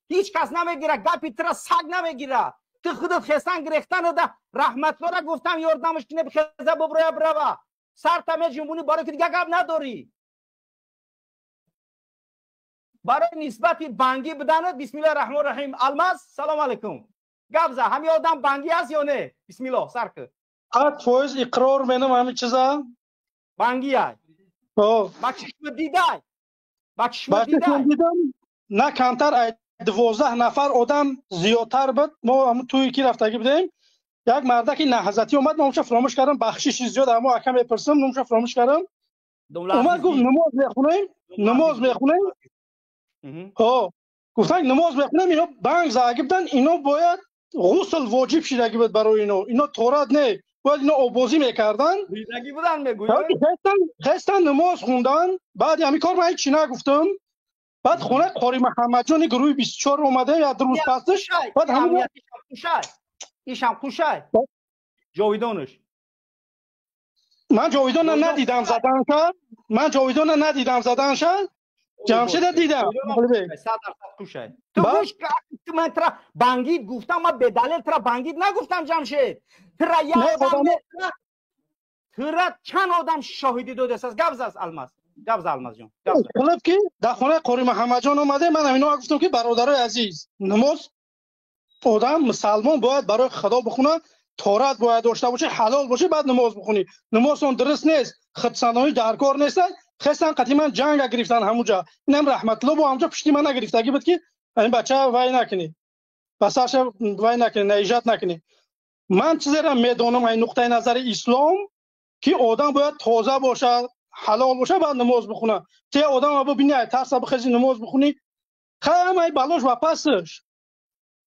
هیچ کس نمیگیره، گپی ترا سگ نمیگیره. تو خودت خستن گرفتن ده رحمت الله را گفتم یاردمش کنه بخزه ببره بره سر تمه جنبونی برای که دیگه گپ نداری. برای نسبت بانگی بدن بسم الله الرحمن الرحیم. الماس سلام علیکم. گپ زد همین آدم بانگی است یا نه؟ بسم الله سر که فوز اقرار منم همین چیزا بانگی است. بچشم دیده بچشم دیدم نه کمتر 12 نفر آدم زیادتر بود. ما هم توی کی رفتگی بودیم، یک مردکی نهضتی اومد، ما اونجا فراموش کردم بخشش زیاد اما کم بپرسم اونجا فراموش کردم. اومد گفت نماز میخونیم ها گفتن نماز میخونیم اینا بانگ زاگی بدن، اینا باید غسل واجب شدگی بود برای اینا تورات نه باید اینا آبازی میکردن ریزگی بودن میگوید خستن نماز خوندن. بعد همین کار من هیچی نگفتم. بعد خونه قاری محمد جان گروه 24 اومده یا روز پسش بعد همین ایشم خوشای جاویدانش من جاویدان ندیدم زدنش، من جاویدان ندیدم زدنش، جمشید دیدم. 100% خوشای تو خوش که من ترا بانگید گفتم، من به دلیل ترا بانگید نگفتم جمشید. ترا یا آدم ترا چند آدم شاهدی دو دست است. گبز است الماس گبز الماس جان گفت که در خونه قاری محمد جان اومده. من اینا گفتم که برادرای عزیز نماز آدم مسلمان باید برای خدا بخونه، تورات باید داشته باشه، حلال باشه بعد نماز بخونی. نماز اون درست نیست، خودسنایی در کار نیست. خستن قدیما جنگ گرفتن همونجا. اینم رحمت الله با همونجا پشتی من نگرفتگی بود که این بچه وای نکنی بساش وای نکنی نایجات نکنی. من چیزی را میدونم این نقطه نظر اسلام که آدم باید تازه باشه، حلال باشه بعد نماز بخونه. ته آدم ببینی ترس بخزی نماز بخونی خیلی بلاش و پسش.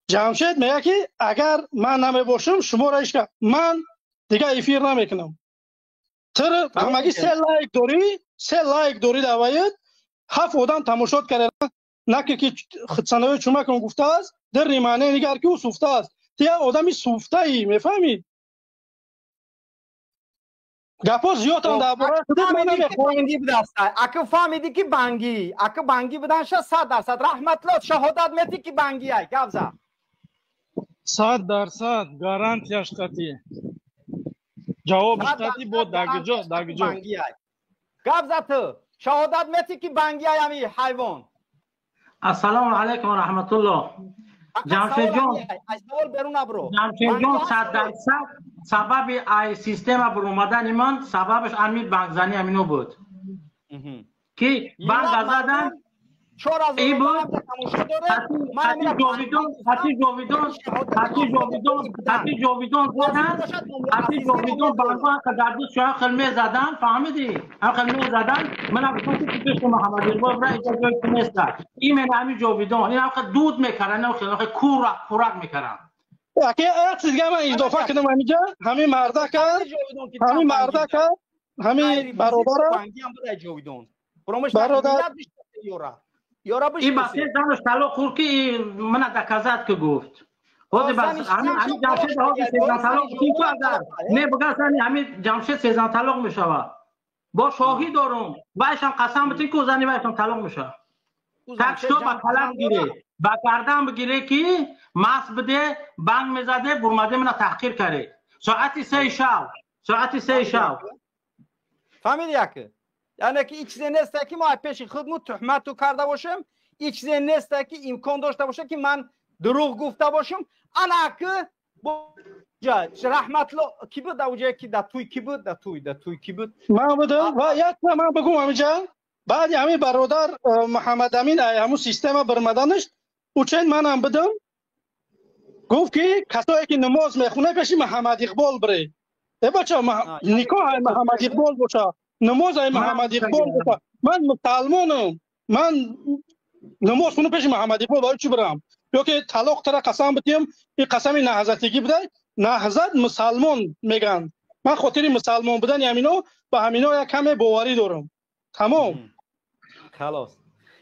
جمشید میگه که اگر من نمی باشم شما را که من دیگه افیر نمیکنم. تر همگی 3 لایک داری دوایت 7 آدم تماشا کردن نکه که خدسنوی چومک هم گفته است در ریمانه نگر که او سوفته است. تیه آدمی سوفته ای میفهمید گپا زیاد هم درباره خودت من نمیخوام. اگه فهمیدی که بانگی بدن 100% رحمت الله شهادت میتی که بانگی ای گفزا 100% گارانتیاش قطعی جوابش قطعی بود دگجا گفزا تو شهادت میتی که بانگی ای همی حیوان. السلام علیکم و رحمت الله. جمشید جان 100% سبب ای سیستم بر اومدن من سببش امید بانکزنی همینو بود که بانک زدن ای بود حتی جاویدان بانک که در دوست شاید خلمه زدن فهمیدی؟ هم خلمه زدن من هم بکنم که پیش محمد اقبال را اجازه نیست این من همین جاویدان این هم دود میکرن هم خیلی کورک میکرن. اگه چیز دیگه من اضافه کنم همینجا همین مردک همین برادر این بسیار زنش طلاق خورد که من دکازت که گفت خود بس همین جمشید ها که 13 طلاق تو اگر نه بگه همین جمشید 13 طلاق میشوه با شاهی دارم وایشم قسم بتین که زنی وایشم طلاق میشه تکش تو با قلم گیره با گردن بگیره که ماس بده بانگ میزده برمده من تحقیر کرده ساعتی 3 شب فهمیدی که یعنی که ایک چیزی نیست که ما پیش خودمون تهمت تو کرده باشم، ایک چیزی نیست که امکان داشته باشه که من دروغ گفته باشم. انا که رحمت الله کی بود اوجه که در توی کی بود کی بود من بودم و یک من بگم همینجا بعد همین برادر محمد امین همون سیستم برمدنش او چند منم بدم گفت که کسایی که نماز میخونه پیش محمد اقبال بره. ای بچه نکاح محمد اقبال باشه نماز محمد اقبال باشه. من مسلمانم من نماز خونه پیش محمد اقبال برای چی برم؟ یا که طلاق ترا قسم بتیم این قسم نهضتگی بده. نهضت مسلمان میگن من خاطر مسلمان بودن همینو با همینا یک کم باوری دارم. تمام خلاص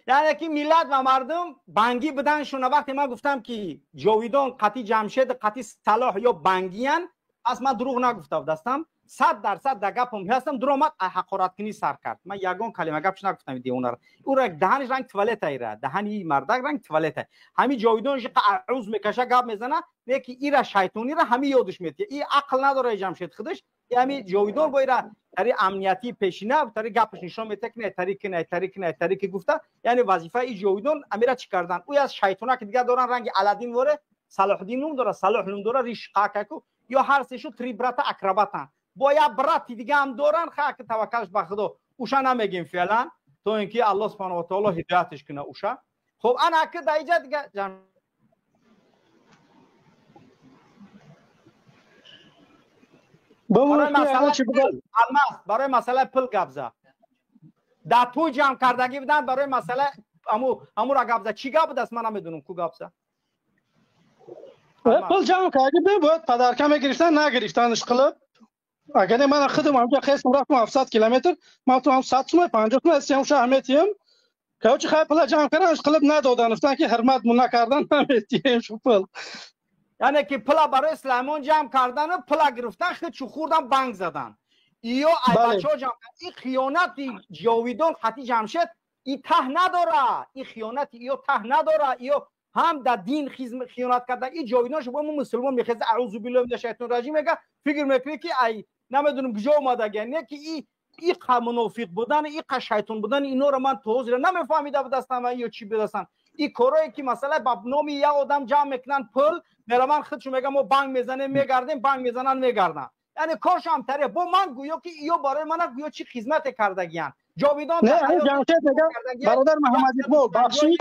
یعنی که ملت و مردم بانگی بدن شونه. وقتی من گفتم که جاویدان قطعی جمشید قطعی صلاح یا بانگیان از من دروغ نگفته بودم 100% در گپم هستم درآمد حقارت کنی سر کرد. من یگان کلمه گپش نگفتم دیوونه او را دهنش رنگ توالت ایره، دهنی مردک رنگ توالت. همین جاویدانش عروض میکشه گپ میزنه نه که ایرا شیطانی را همین یادش میاد. این عقل نداره جمشید خودش. همین جاویدان با ایرا طری امنیتی پیشینه طری گپش نشون میده که نه طریق گفته. یعنی وظیفه این جاویدان امیرا چی کردن؟ او از شیطانا که دیگه دارن رنگ علادین وره، صلاح الدین نوم داره، صلاح نوم داره، ریش قاکو یا هر سهشو تریبرات اکراباتن. با یا براتی دیگه هم دارن خاک توکلش به خدا اوشا نمیگیم فعلا تو اینکه الله سبحانه و تعالی هدایتش کنه اوشا. خب انا که دایجا دیگه برای مسئله پل گبزه در تو جمع کردگی بدن برای مسئله امو را گبزه چی گب دست من نمیدونم کو گبزه پل جمع کردگی باید پدرکم گرفتن نگرفتنش قلب. اگر من خودم همجا خواستم رفتم 700 کیلومتر من تو هم 100 تومن 50 تومن استیم شو اهمیتیم که چه خیلی پل جمع کردنش قلب ندادن گفتن که حرمت مون نکردن اهمیتیم شو پل. یعنی که پلا برای اسلامان جمع کردن و پلا گرفتن خود چو خوردن بانک زدن ایو ای بچه‌ها جمع این خیانت جاویدان خطی جمشید این ته نداره، این خیانت ایو ته نداره، ایو هم در دین خیانت کردن. این جاویدان شما مسلمان میخواد اعوذ بالله من الشیطان الرجیم میگه فکر میکنه که ای نمیدونم کجا اومده نه که این منافق بودن این شیطان بودن اینا رو من توضیح نمیفهمیده بود دستم یا چی بدستم. این کارایی که مثلا با نام یک آدم جمع میکنن پل میرمان خودشون میگم ما بانک میزنیم میگردیم بانک میزنن میگردن. یعنی کارش هم طریق با من گویا که ایو برای من گویا چی خدمت کردگیان جاویدان نه جمشید میگم برادر محمد اقبال بخشید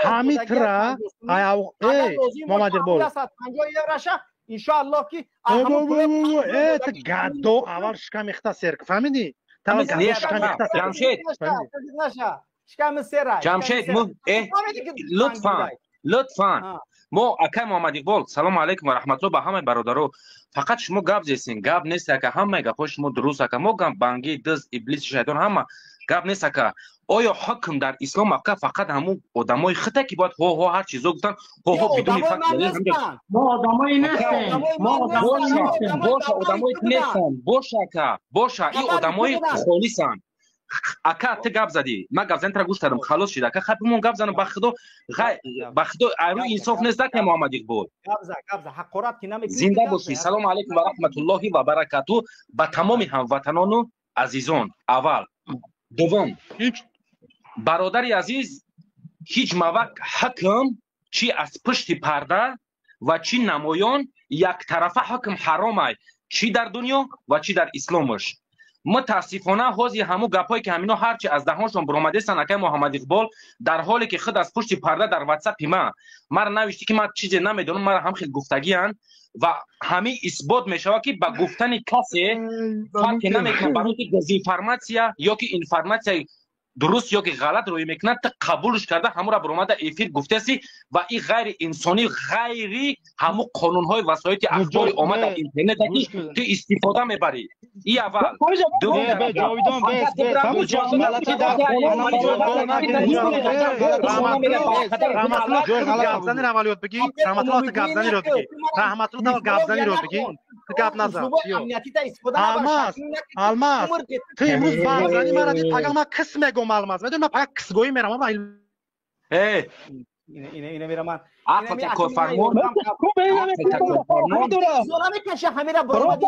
حمید را محمد اقبال 50 یوروشه ان شاء الله که ات گادو اول شکم اختصار فهمیدی تا گادو شکم اختصار جمشید شکم سر جمشید لطفا ما اکا محمد اقبال سلام علیکم و رحمت الله به همه برادرو. فقط شما گپ زیسین گپ نیست که همه گپ شما درست که ما گپ بانگی دز ابلیس شیطان همه گپ نیست که آیا حکم در اسلام که فقط همون آدمای خطا که باید هو هر چیزو گفتن هو بدون فکر ما آدمای نیستیم ما آدمای نیستن باشه این آدمای خالصن. اکا ته گپ زدی من گپ زدن تر گوش کردم خلاص شد اکا خپمون گپ زدن بخدا ارو انصاف نیست که محمد اقبال گپ حقارت که نمیکنه. زنده باشی. سلام علیکم و رحمت الله و برکاته به تمام هموطنان و عزیزان. اول دوم برادری عزیز هیچ موقع حکم چی از پشت پرده و چی نمایان یک طرفه حکم حرامه چی در دنیا و چی در اسلامش. متاسفانه حاضی همو گپایی که همینا هرچی از دهانشون برآمده سنکه محمد اقبال در حالی که خود از پشت پرده در واتساپ ما نوشتی که من چیزی نمیدونم ما هم خیلی گفتگیان و همه اثبات میشه که با گفتن کسی فرقی نمیکنه برای که دزینفورماسیا یا که اینفورماسیا درست یا که غلط روی میکنه تا قبولش کرده همو را برآمده افیر گفته سی و این غیر انسانی غیری همو قانون های وسایت اخبار آمد در اینترنت که استفاده میبری. این اول دوم جاویدان بس غلطی در رحمت الله گپزنی رو عملیات بگی رحمت الله گپزنی رو بگی رحمت الله گپزنی رو بگی گپ نزن الماس تو امروز برزنی مرا دید پگل من کس میگم الماس میدونم من پگل کس گویی میرم اینه میرم من آقا کار فرمان زورانه کشه همه را برآمدی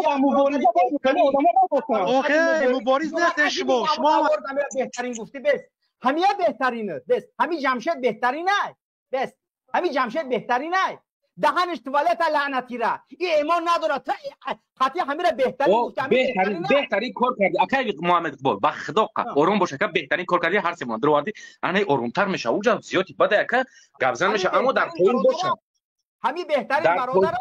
اوکی مبارز نیست شما بهترین گفتی بس همه بهترینه بس همین جمشید بهترینه بس همین جمشید بهترینه دهنش توالت لعنتی را این ایمان نداره تا خاطی همه را بهترین کار کردی اکای محمد اقبال با خدا آروم باشه که بهترین کار کردی هر سیمان درواردی انا آرومتر میشه اوجا زیادی بده که گپزن میشه اما در پایین باشن همین بهترین برادر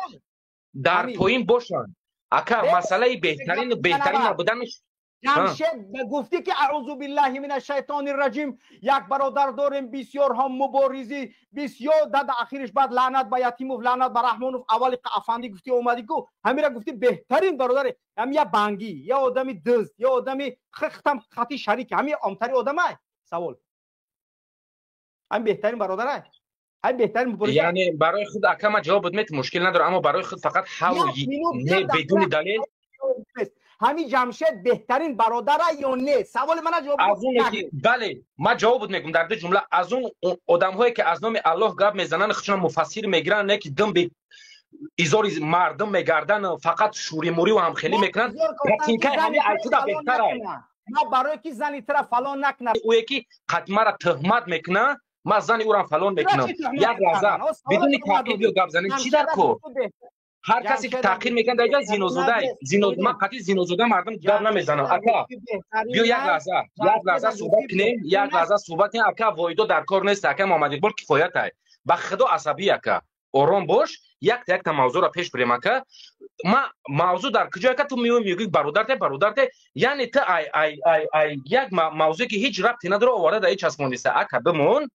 در پایین باشن اکا مسئله بهترین نبودنش جمشید گفتی که اعوذ بالله من الشیطان الرجیم یک برادر داریم بسیار هم مبارزی بسیار در اخیرش بعد لعنت به یتیم و لعنت به رحمان و اولی افندی گفتی اومدی کو همین را گفتی بهترین برادر هم یا بانگی یا آدمی دزد یا آدمی ختم خطی شریک همین عامتری آدمه سوال هم بهترین برادره هم بهترین مبارزه یعنی برای خود اکا ما جواب بدم مشکل نداره اما برای خود فقط حاول بدون دلیل همین جمشید بهترین برادر یا نه؟ سوال من جواب از اون که بله ما جواب میگم در دو جمله. از اون آدم هایی که از نام الله گپ میزنن خودشون مفسر میگیرن، نه که دم به ایزار مردم میگردن فقط شوری موری و هم خیلی میکنن. رتینکه همین ایتودا بهتره. ما برای کی زنی طرف فلان نکنه، او یکی قدمه را تهمت میکنه، ما زنی او را فلان میکنم. یک لحظه بدون تحقیق و گپ زدن چی در کو؟ هر کسی که تحقیر میکنه در اینجا زینوزوده، من قطعی زینوزوده مردم گپ نمیزنم. اکا بیا یک لحظه صحبت کنیم، یک لحظه صحبت کنیم. اکا وایدو در کار نیست، اکا محمد اقبال کفایت های با خدا عصبی. اکا آرام باش، یک تا موضوع را پیش بریم. اکا ما موضوع در کجا که تو میگی برادرت یعنی تو یک موضوع که هیچ ربطی نداره آورده در هیچ چسبون نیست. اکا بمون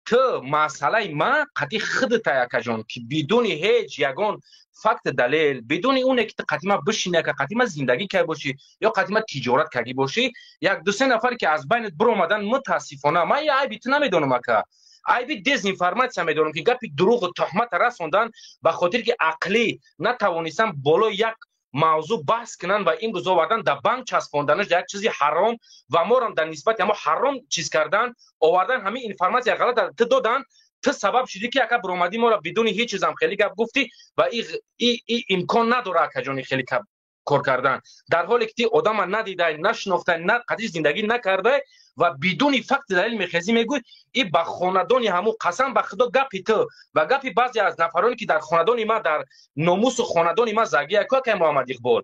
تو مسئله ما قطعی خودت اکا جان که بدون هیچ یگان فکت دلیل، بدون اونه که قدیما بشینه که قدیما زندگی که باشی یا قدیما تجارت کردی باشی، یک دو سه نفر که از بینت برو اومدن متاسفانه من یه عیبی نمیدونم که عیبی دزینفورماسیون میدونم که گپی دروغ و تهمت رسوندن به خاطر که عقلی نتوانستن بالا یک موضوع بحث کنن و این روزا آوردن در بانک چسبوندنش در یک چیزی حرام و ما هم در نسبت ما حرام چیز کردن آوردن همین اینفورماسیون غلط دادن. تو سبب شدی که اگه برآمدی ما را بدون هیچ چیز هم خیلی گپ گفتی و این امکان نداره که جانی خیلی کار کردن، در حالی که آدم ندیده نشناخته نه قضیه زندگی نکرده و بدون فکت دلیل میخزی میگوی این با خاندانی همو قسم به خدا گپی تو و گپی بعضی از نفرانی که در خاندان ما در ناموس خاندان ما زگی که محمد اقبال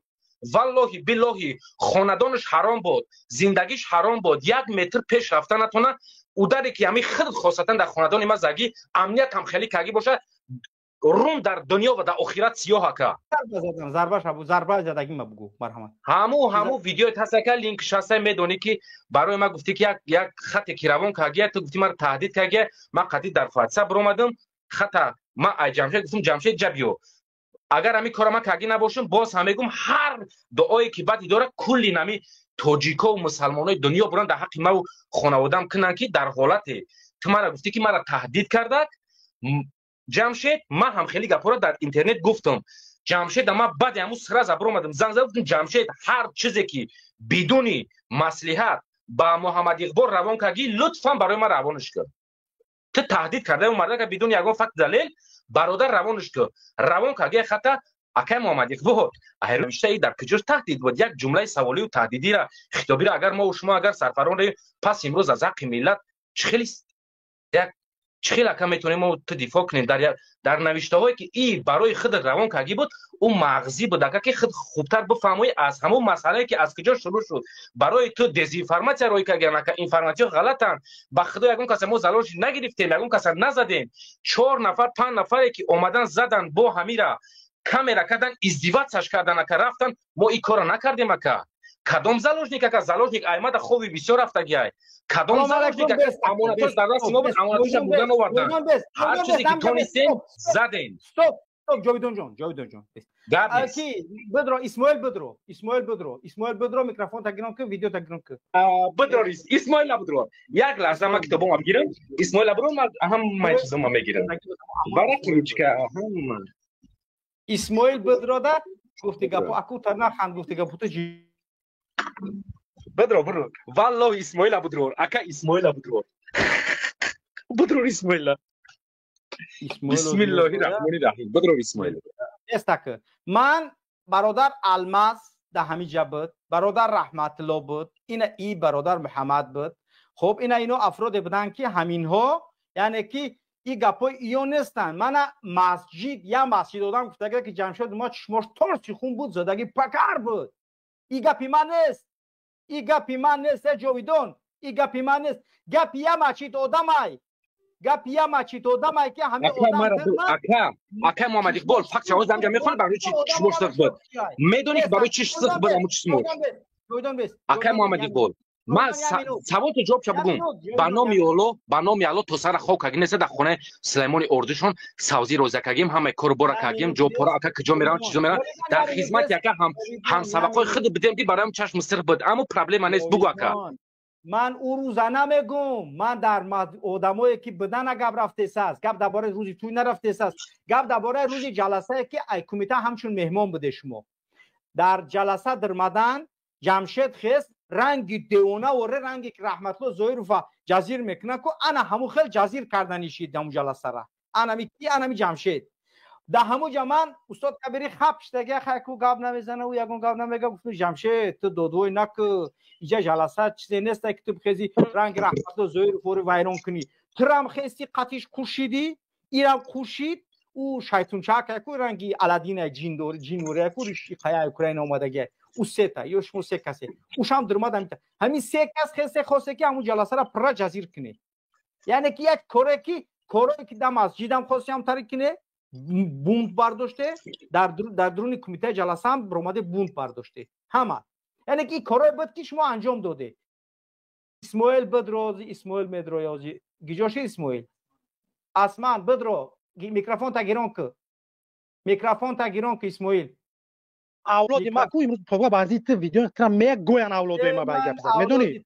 والله بالله خاندانش حرام بود، زندگیش حرام بود، یک متر پیش رفتن نتونه او داره که همین خود خاصتا در خاندان ما زگی امنیت هم خیلی کگی باشه روم در دنیا و در آخرت سیاه که ضربه زدگی ما بگو مرحمت همو ویدیو هست که لینک شاسته میدونی که برای ما گفتی که یک خط کیروان کاگی تو گفتی ما تهدید کاگی ما قطعی در واتساپ اومدم خط ما جمشید گفتم جمشید جبیو اگر همین کار ما کاگی نباشم باز هم میگم هر دعایی که بعدی داره کلی نمی توجیکا و مسلمانای دنیا برن در حق ما و خانواده‌ام کنن که در حالت تو ما گفتی که ما تهدید کرده جمشید. من هم خیلی گپا در اینترنت گفتم جمشید ما بعد همون سر از ابرو اومدم زنگ زدم جمشید هر چیزی که بدون مصلحت با محمد اقبال روان کردی لطفا برای ما روانش کن. تو تهدید کرده اون مرد که بدون یگان فکت دلیل برادر روانش کن روان کردی خطا اکای محمد اقبال هرمشته در کجاش تهدید بود یک جمله سوالی و تهدیدی را خطابی را اگر ما و شما اگر سرفران ریم پس امروز از حق ملت چخیل که میتونیم ما تو دفاع کنیم در نوشته هایی که این برای خود روان کردی بود اون مغزی بود که خود خوبتر بفهمی از همون مسئله که از کجا شروع شد برای تو دزینفورماسیون روی که اینفورماسیون غلطن به خدا یگون کس ما زلالش نگرفتیم یگون کس نزدیم 4 نفر 5 نفری که اومدن زدن با همیرا کامera کردن ازدواج کردن که رفتن ما این کارو نکردیم که کدام زالوجنیک که زالوجنیک ایمد خوبی بسیار رفته گیای کدام زالوجنیک که امانتش در دست ما بود امانتش بودن آوردن هر چیزی که تونستیم زدین استاپ جاویدان جان کی بدرو اسماعیل بدرو میکروفون تگیرم که ویدیو تگیرم که بدرو اسماعیل بدرو یک لحظه ما کتابم میگیرم اسماعیل بدرو ما هم چیزام میگیرم برای کروچکا اسماعیل بدرو دا گفتی گپو اكو ترنا خان گفتی گپو تو بدرو والله اسماعیل بدرو اکا اسماعیل بدرو اسماعیل بسم الله الرحمن الرحیم بدرو اسماعیل استک من برادر الماس ده همینجا بود برادر رحمت الله بود ای برادر محمد بود خب اینو افراد بودن که همینها یعنی که این گپای ایون نیستن من مسجد یا مسجد دادم گفته که جمشید ما چشماش ترسی خون بود زدگی پکر بود این گپی من نیست این گپی من نیست جاویدان این گپی من نیست گپی یا مچید آدمای گپی یا مچید آدمای که همه اکا محمد اقبال فقط شما زنجا میخوانه برای چی چشماش سخت بود میدونی که برای چی سخت بود همون چشماش اکا محمد اقبال من سوال تو جواب بگم با نام الله تو سر خاک اگه نیست در خونه سلیمان اردوشون سازی روزه کردیم همه کار برا کردیم جو پورا اکا کجا میرن چیزا میرن در خدمت یکا هم سبقای خود بدیم دی برایم چشم سر بود اما پرابلم نیست بگو اکا من او روزه نمیگم من در آدمایی که بدن گپ رفته است گپ درباره روزی توی نرفته است گپ درباره روزی جلسه که کمیته همچون مهمان بوده شما در جلسه درمدن جمشید خست رنگ دیونه و رنگی که رحمت الله ظاهر و جزیر میکنه که انا همو خیل جزیر کردنیشید دمو جلسه را انا می جمشید ده همو جمان استاد کبیری خپش دیگه خیکو گاب نمیزنه و یگون گاب نمیگه گفتم جمشید تو دودوی نک اینجا جلسه چیزی نیست که تو بخیزی رنگ رحمت الله ظاهر فور وایرون کنی ترام خستی قطیش کوشیدی ایرم کوشید او شیطون چاک کو رنگی الادین جین دور جین وره کو ریشی خیای اوکراین اومدگه او سه تا یوش مو سه کسی اوشام درمادم همین سه کس خسته خواسته که همون جلسه را پر جزیر کنه یعنی که یک کره که دم از جیدم خواستم تاریک کنه بوند برداشته در درون کمیته جلسه هم برآمده بوند برداشته همه یعنی که کارای بود که شما انجام داده اسماعیل بدروزی اسماعیل مدرویازی گیجاش اسماعیل اسمان بدرو میکروفون تا گیرون که اسماعیل اولاد ما کو امروز پاگا بازی ت ویدیو ترا میگ گوین اولاد ما باید گپ میدونی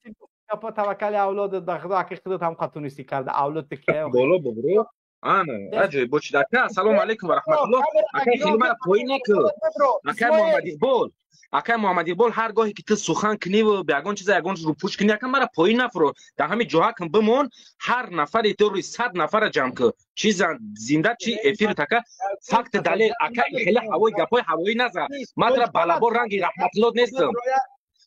پا توکل اولاد در خدا که خودت هم قطونیستی کرده اولاد که بالا برو انا اجي بوش داكا السلام عليكم ورحمه الله اكا خدمه پوینک اكا محمد اقبال اكا محمد اقبال هر گاهی که تو سخن کنی و بیاگون چیزا یگون رو پوش کنی اكا مرا پوین نفرو در همین جاها کم بمون هر نفر تو روی 100 نفر جمع که چیز زنده چی افیر تکا فقط دلیل اكا خیلی هوای گپای هوایی نزا ماترا بالابور رنگی رحمت الله نیستم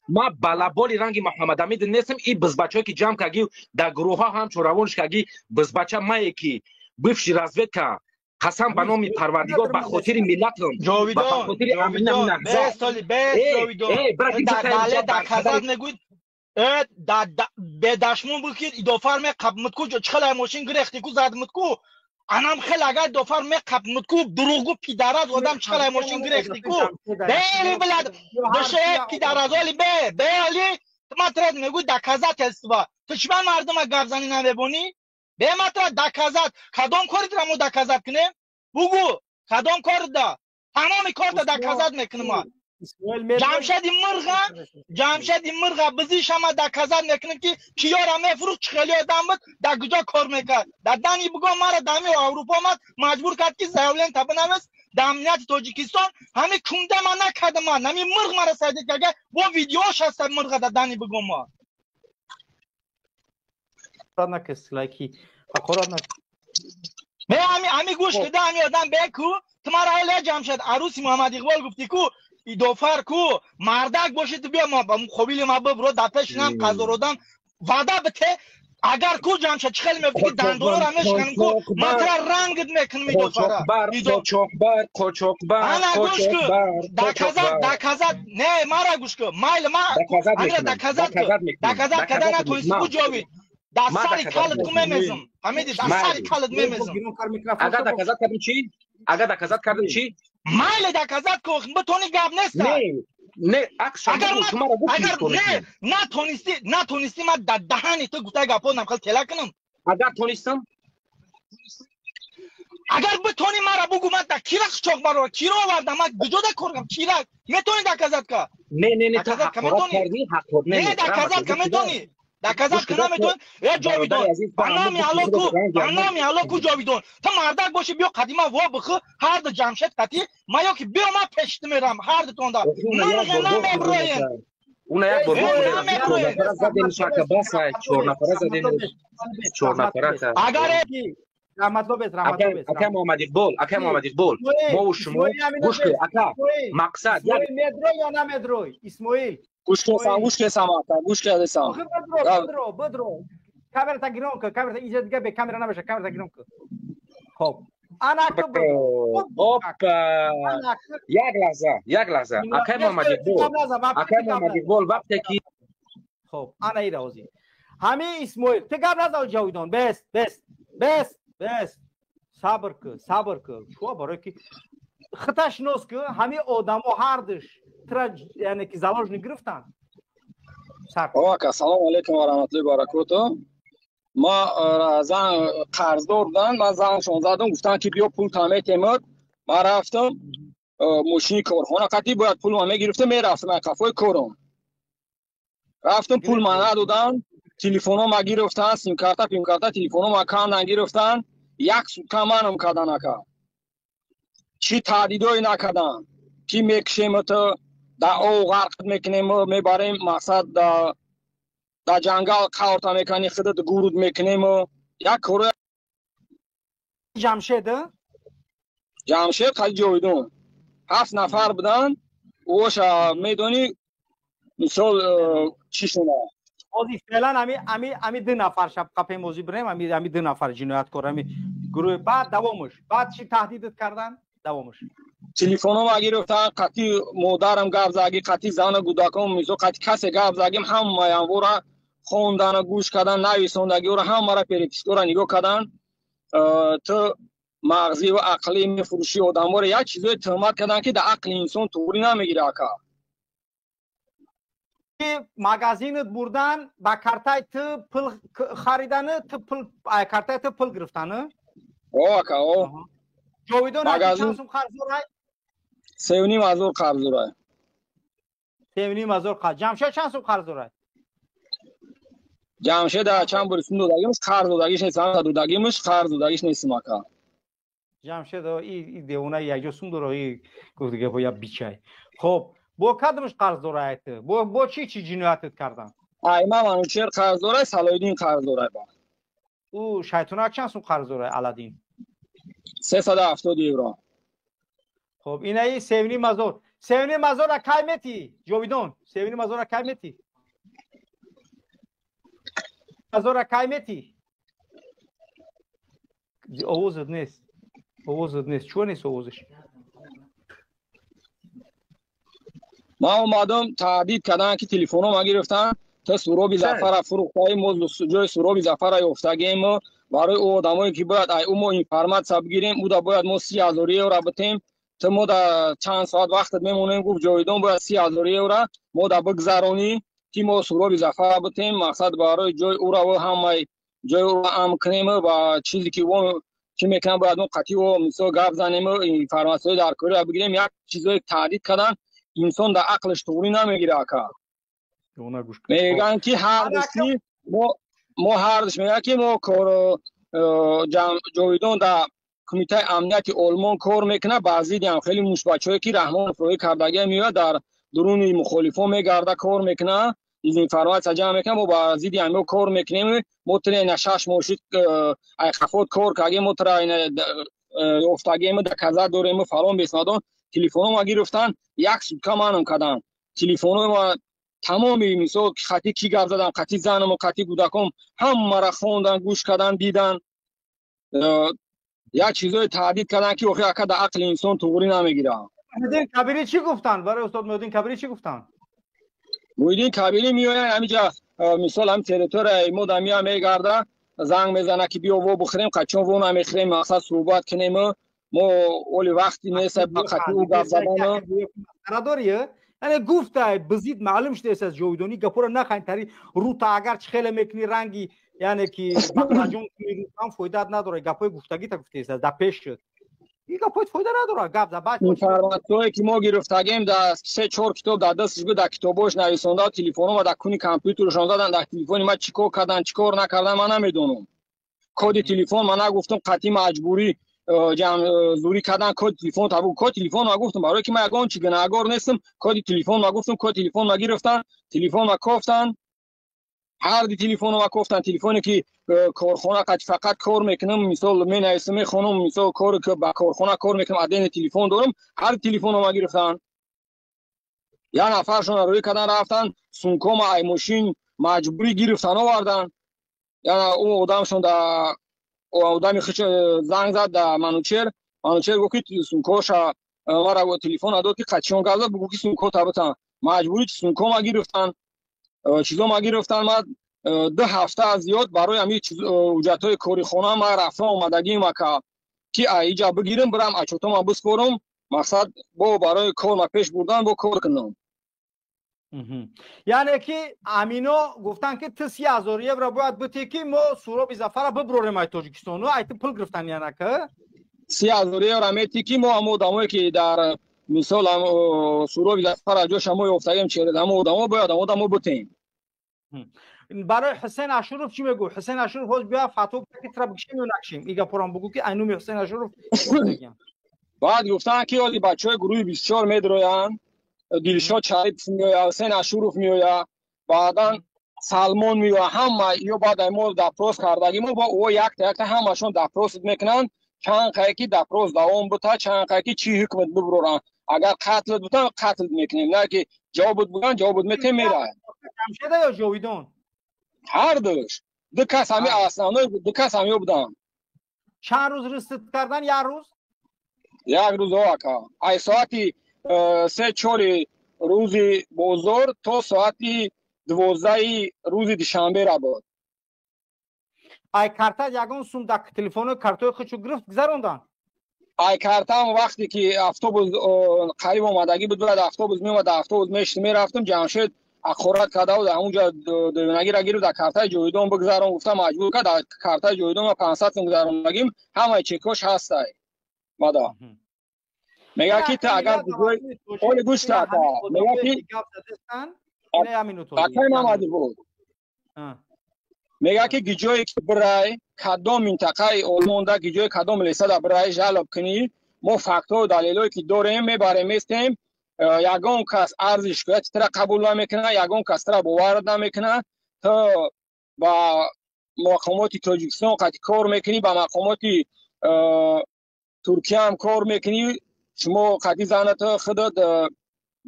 ما بالابولی رنگی محمد امید نیستم ای بزبچایی که جمع کردی در گروه ها هم چوراونش کردی بزبچه ما یکی بفشی رازویدکا قسم به نام پروردگار به خاطر ملتم جاویدان بس در خزات نگوید به دشمون بکید دوفر می قبمت کو چخل ماشین گرفتی کو زدمت کو انم خیلی اگر دوفر می قبمت کو دروغو پیدرات آدم چخل ماشین گرفتی کو بیلی بلد دشه پیدرازالی بیلی مطرد نگوید در خزات استوا تو چی مردم گرزنی نمیبونی به مطرح دکازات کدام کاری درمو دکازات کنه بگو کدام کار دا تمامی کار دا دکازات میکنه ما جمشید مرغا بزی شما دکازات میکنه که کیارا میفروخت خیلی آدم بود در کجا کار میکرد در دانی بگو مرا دمی اروپا مجبور کرد که زاولین تبنمس در امنیت تاجیکستان همه کنده ما نکرده ما نمی مرغ مرا سایده که با ویدیوش هست مرغا در دانی بگو ما نکس لایکی اقرار نک به همی گوش کده همی آدم بکو تمہارا حال جمشید عروسی محمد اقبال گفتی کو ای دوفر کو مردک باشی تو بیا ما خوبیل ما برو دپش نم قزرودم وعده بته اگر کو جمشید چخل میفتی دندور همش کنم کو مطرح رنگت میکنم ای دوفره قوچوکبر انا گوش کو دکازات نه مارا گوش کو مایل ما اگر دکازات کده نتونستی کو جاوید در سری کالت میمزم فهمیدی در سری کالت میمزم اگر دکازات کردم چی اگر دکازات کردم چی مایل دکازات کو بتونی گاب نیست نه عکس شما رو اگر نتونستی ما در دهانی تو گوته گپو نمخل تلا کنم اگر تونستم اگر بتونی مرا بگو من در کیرک چوک برو کیرو آوردم من بجوده کردم کیرک میتونی دکازات که نه تو حقارت کردی نه دکازات که میتونی دکازات که نمیتون یا جاویدون بنامی علاکو جاویدون تا مردک باشی بیا قدیمه وا بخو هر دو جمشید قطی ما یا که بیا ما پشت میرم هر دو تونده نمیبروین اون یک بار زدیم شاکه باسه 4 نفره زدیم 4 نفره اگر رحمت الله بس اکا محمد اقبال ما و شما گوش که اکا مقصد مدروی یا نه مدروی اسماعیل گوش که سام بدرو کامera تا گیرون که کامera اینجا دیگه به کامera نباشه کامera تا گیرون که خب انا یک لحظه اکا محمد اقبال وقتی که خب انا ای راوزی همه اسماعیل تو گپ نزن جاویدان بس صبر که شو برای که خطاش نوست که همه آدمو هردش یعنی که زواج نگرفتن آقا سلام علیکم و رحمت الله و برکاته ما زن قرضدار بودن من زنشون زدم گفتن که بیا پول تامه تیمت ما رفتم ماشین کارخانه قطعی باید پول ما میگرفته میرفتم من کفای کارم رفتم پول ما ندادن تلفن ما گرفتن سیم کارت تلفن ما کام نگرفتن یک سوکا منم کردن اکا چی تهدیدایی نکردن چی میکشیم تو در او غرق میکنیم میبریم مقصد در جنگل قارتا میکنی خودت گورود میکنیم یک کار جمشید خیلی جویدون 7 نفر بودن اوش میدونی مثال چی شما موزی فعلا امی 2 نفر شب قپه موزی بریم امی 2 نفر جنایت کردن گروه بعد دوامش بعد چی تهدیدت کردن دوامش تلفنم اگه گرفتن قطعی مادرم گپ زدی قطعی زن گوداکم میزو قطعی کسی گپ زدیم همه ورا خوندن گوش کردن نویسندگی رو همه را پریکسکو را نگاه کردن تو مغزی و عقلی میفروشی آدم رو یک چیزای تهمت کردن که در عقل انسان طوری نمیگیره اکا مغازینت بردن با کارتای تو پول خریدن تو پول کارتای تو پول گرفتن او اکا او جویدون چند سوم قرض داره 3.5 هزار قرض داره 3.5 هزار قرض جمشید چند سوم قرض داره جمشید چند برسون دادگیمش قرض دادگیش نیستم دادگیمش قرض دادگیش نیستم اکا جمشید این دیونه یک جسم داره گفت که باید بیچای خب با کدومش قرض داره با چی جنایتت کردن ایما منوچهر قرض داره صلاحالدین قرض داره او شیطانک چند سوم قرض داره علادین 370 یورو خب اینایی 3.5 هزار 3.5 هزار کی میتی جویدون 3.5 هزار کی میتی هزار کی میتی اوزد نیست چون نیست اوزش ما اومدم تهدید کردن که تلفنم ما گرفتن تا سروبی زفر فروختای موضوع جای سروبی زفر افتادیم برای او آدمایی که باید او اینفرمات ساب گیریم او دا باید ما 30,000 یورو بتیم تا ما دا چند ساعت وقت میمونیم گفت جویدون باید 30,000 یورو ما دا بگذرونی که ما سروبی زفر بتیم مقصد برای جای او را و همه جای او را ام کنیم و چیزی که او که میکنم باید ما قطعی و مثلا گپ زنیم اینفرماسیون در کاری بگیریم یک چیزای تهدید کردن انسان در عقلش طوری نمیگیره اکا میگن که هر دستی ما هر دست میگن که ما کار جویدون در کمیته امنیتی آلمان کار میکنه بعضی دیگه خیلی موش بچه‌ای که رحمان فروی کردگی میاد در درون مخالفا میگرده کار میکنه از این فرمایش جمع میکنه ما بعضی دیگه ما کار میکنیم متر نشاش موشید ای خفوت کار کردیم متر افتادیم در کذا دوریم فلان بسنادون تلفنم ما گرفتن یک سوتکا منم کردن تلفنم ما تمامی مثلا خطی کی گپ زدن خطی زنم و خطی گودکم همه را خوندن گوش کردن دیدن یا چیزای تهدید کردن که واقعا در عقل انسان طوری نمیگیره. محمدین کبیری چی گفتن برای استاد محمدین کبیری چی گفتن؟ محمدین کبیری میاد همینجا مثلا هم تریتور ایمود میگرده زنگ میزنه که بیا و بخوریم قچون و نمیخوریم مقصد صحبت کنیم ما اولی وقتی نیست بخاطر او گپ زدن قراردادیه یعنی گفته بزید معلوم شده از جویدونی گپور نخواین تری رو تا اگر چخله میکنی رنگی یعنی که بقراجون هم فایده نداره گپای گفتگی تا گفته است در پیش شد این گپای فایده نداره گپ زبط اینفرماسیونی که ما گرفتگیم در 3-4 کتاب در دستش بود در کتابش نویسنده تلفنم و در کونی کامپیوترشون زدن در تلفن ما چیکار کردن چیکار نکردن من نمیدونم کد تلفن من نگفتم قطعی مجبوری جمع زوری کردن کد تلفن تابو کد تلفن ما گفتم برای که من یگان چی گناهگار نیستم کد تلفن ما گفتم کد تلفن ما گرفتن تلفن ما گفتن هر دی تلفن ما گفتن تلفنی که کارخانه فقط کار میکنم مثال من اسم خانم مثال کار که با کارخانه کار میکنم ادین تلفن دارم هر تلفن ما گرفتن یا نفرشون روی کردن رفتن سونکوم ای ماشین مجبوری گرفتن آوردن یا اون آدمشون در آدمی خش زنگ زد در منوچهر گفت که سونکوش ما را تلفن داد که قچون گازا بگو که سونکو تابتن مجبوری سونکو ما گرفتن چیزا ما گرفتن ما 2 هفته از زیاد برای همین اوجتای کاری خونه ما رفتم اومدگی ما که ایجا بگیرم برم اچوتو ما بسپرم مقصد با برای کار ما پیش بردن با کار کنم یعنی که امینو گفتن که 30,000 یورو باید بده که ما سوراب زفر ببریم از تاجیکستان و ایت پول گرفتن یعنی که 30,000 یورو میتی که ما هم آدمایی که در مثال سوراب زفر جاش ما افتادیم چهره هم آدما باید آدمو بتیم برای حسین اشرف چی میگو حسین اشرف خوش بیا فتوا که ترا بکشیم یا نکشیم ایگا پرام بگو که اینو حسین اشرف بعد گفتن که ولی بچهای گروه 24 میدرویان دلشاد شریف میویا حسین اشروف میویا بعدا سلمان میویا همه یا بعد ما دپروس کردگی ما با او یک تا همشون دپروس میکنن چند قایکی دپروس دوام بوده چند قایکی چی حکمت ببرن اگر قتل بودن قتل میکنیم نه که جواب بودن جواب میته میره جمشید یا جاویدان هر دوش دو کس همی آسانه دو کس همی بودن چند روز رست کردن یک روز روز آقا ای ساعتی 3-4 روزی بزرگ تا ساعتی 12 روزی دوشنبه را بود ای کارتا یگان سوم دک تلفن کارتای خودشو گرفت گذروندن ای کارتام وقتی که اتوبوس قریب اومدگی بود بعد اتوبوس میومد اتوبوس میشت میرفتم جمشید اخورات کرده بود همونجا دوونگی را گیرو در کارتای جویدون بگذارم گفتم مجبور که در کارتای جویدون ما 500 گذارم همه چکش هستای مادا میگه که تا اگر اول گوش تا میگه که اکای محمدی بود میگه که گیجوی که برای کدام منطقه اولمونده گیجوی کدام لیسه برای جلب کنی ما فاکتور دلیلایی که داریم میبریم میستیم یگان کس ارزش که ترا قبول نمیکنه یگان کس ترا باور نمیکنه تا با مقامات تاجیکستان قطعی کار میکنی با مقامات ترکیه هم کار میکنی شما قطعی زنت خودت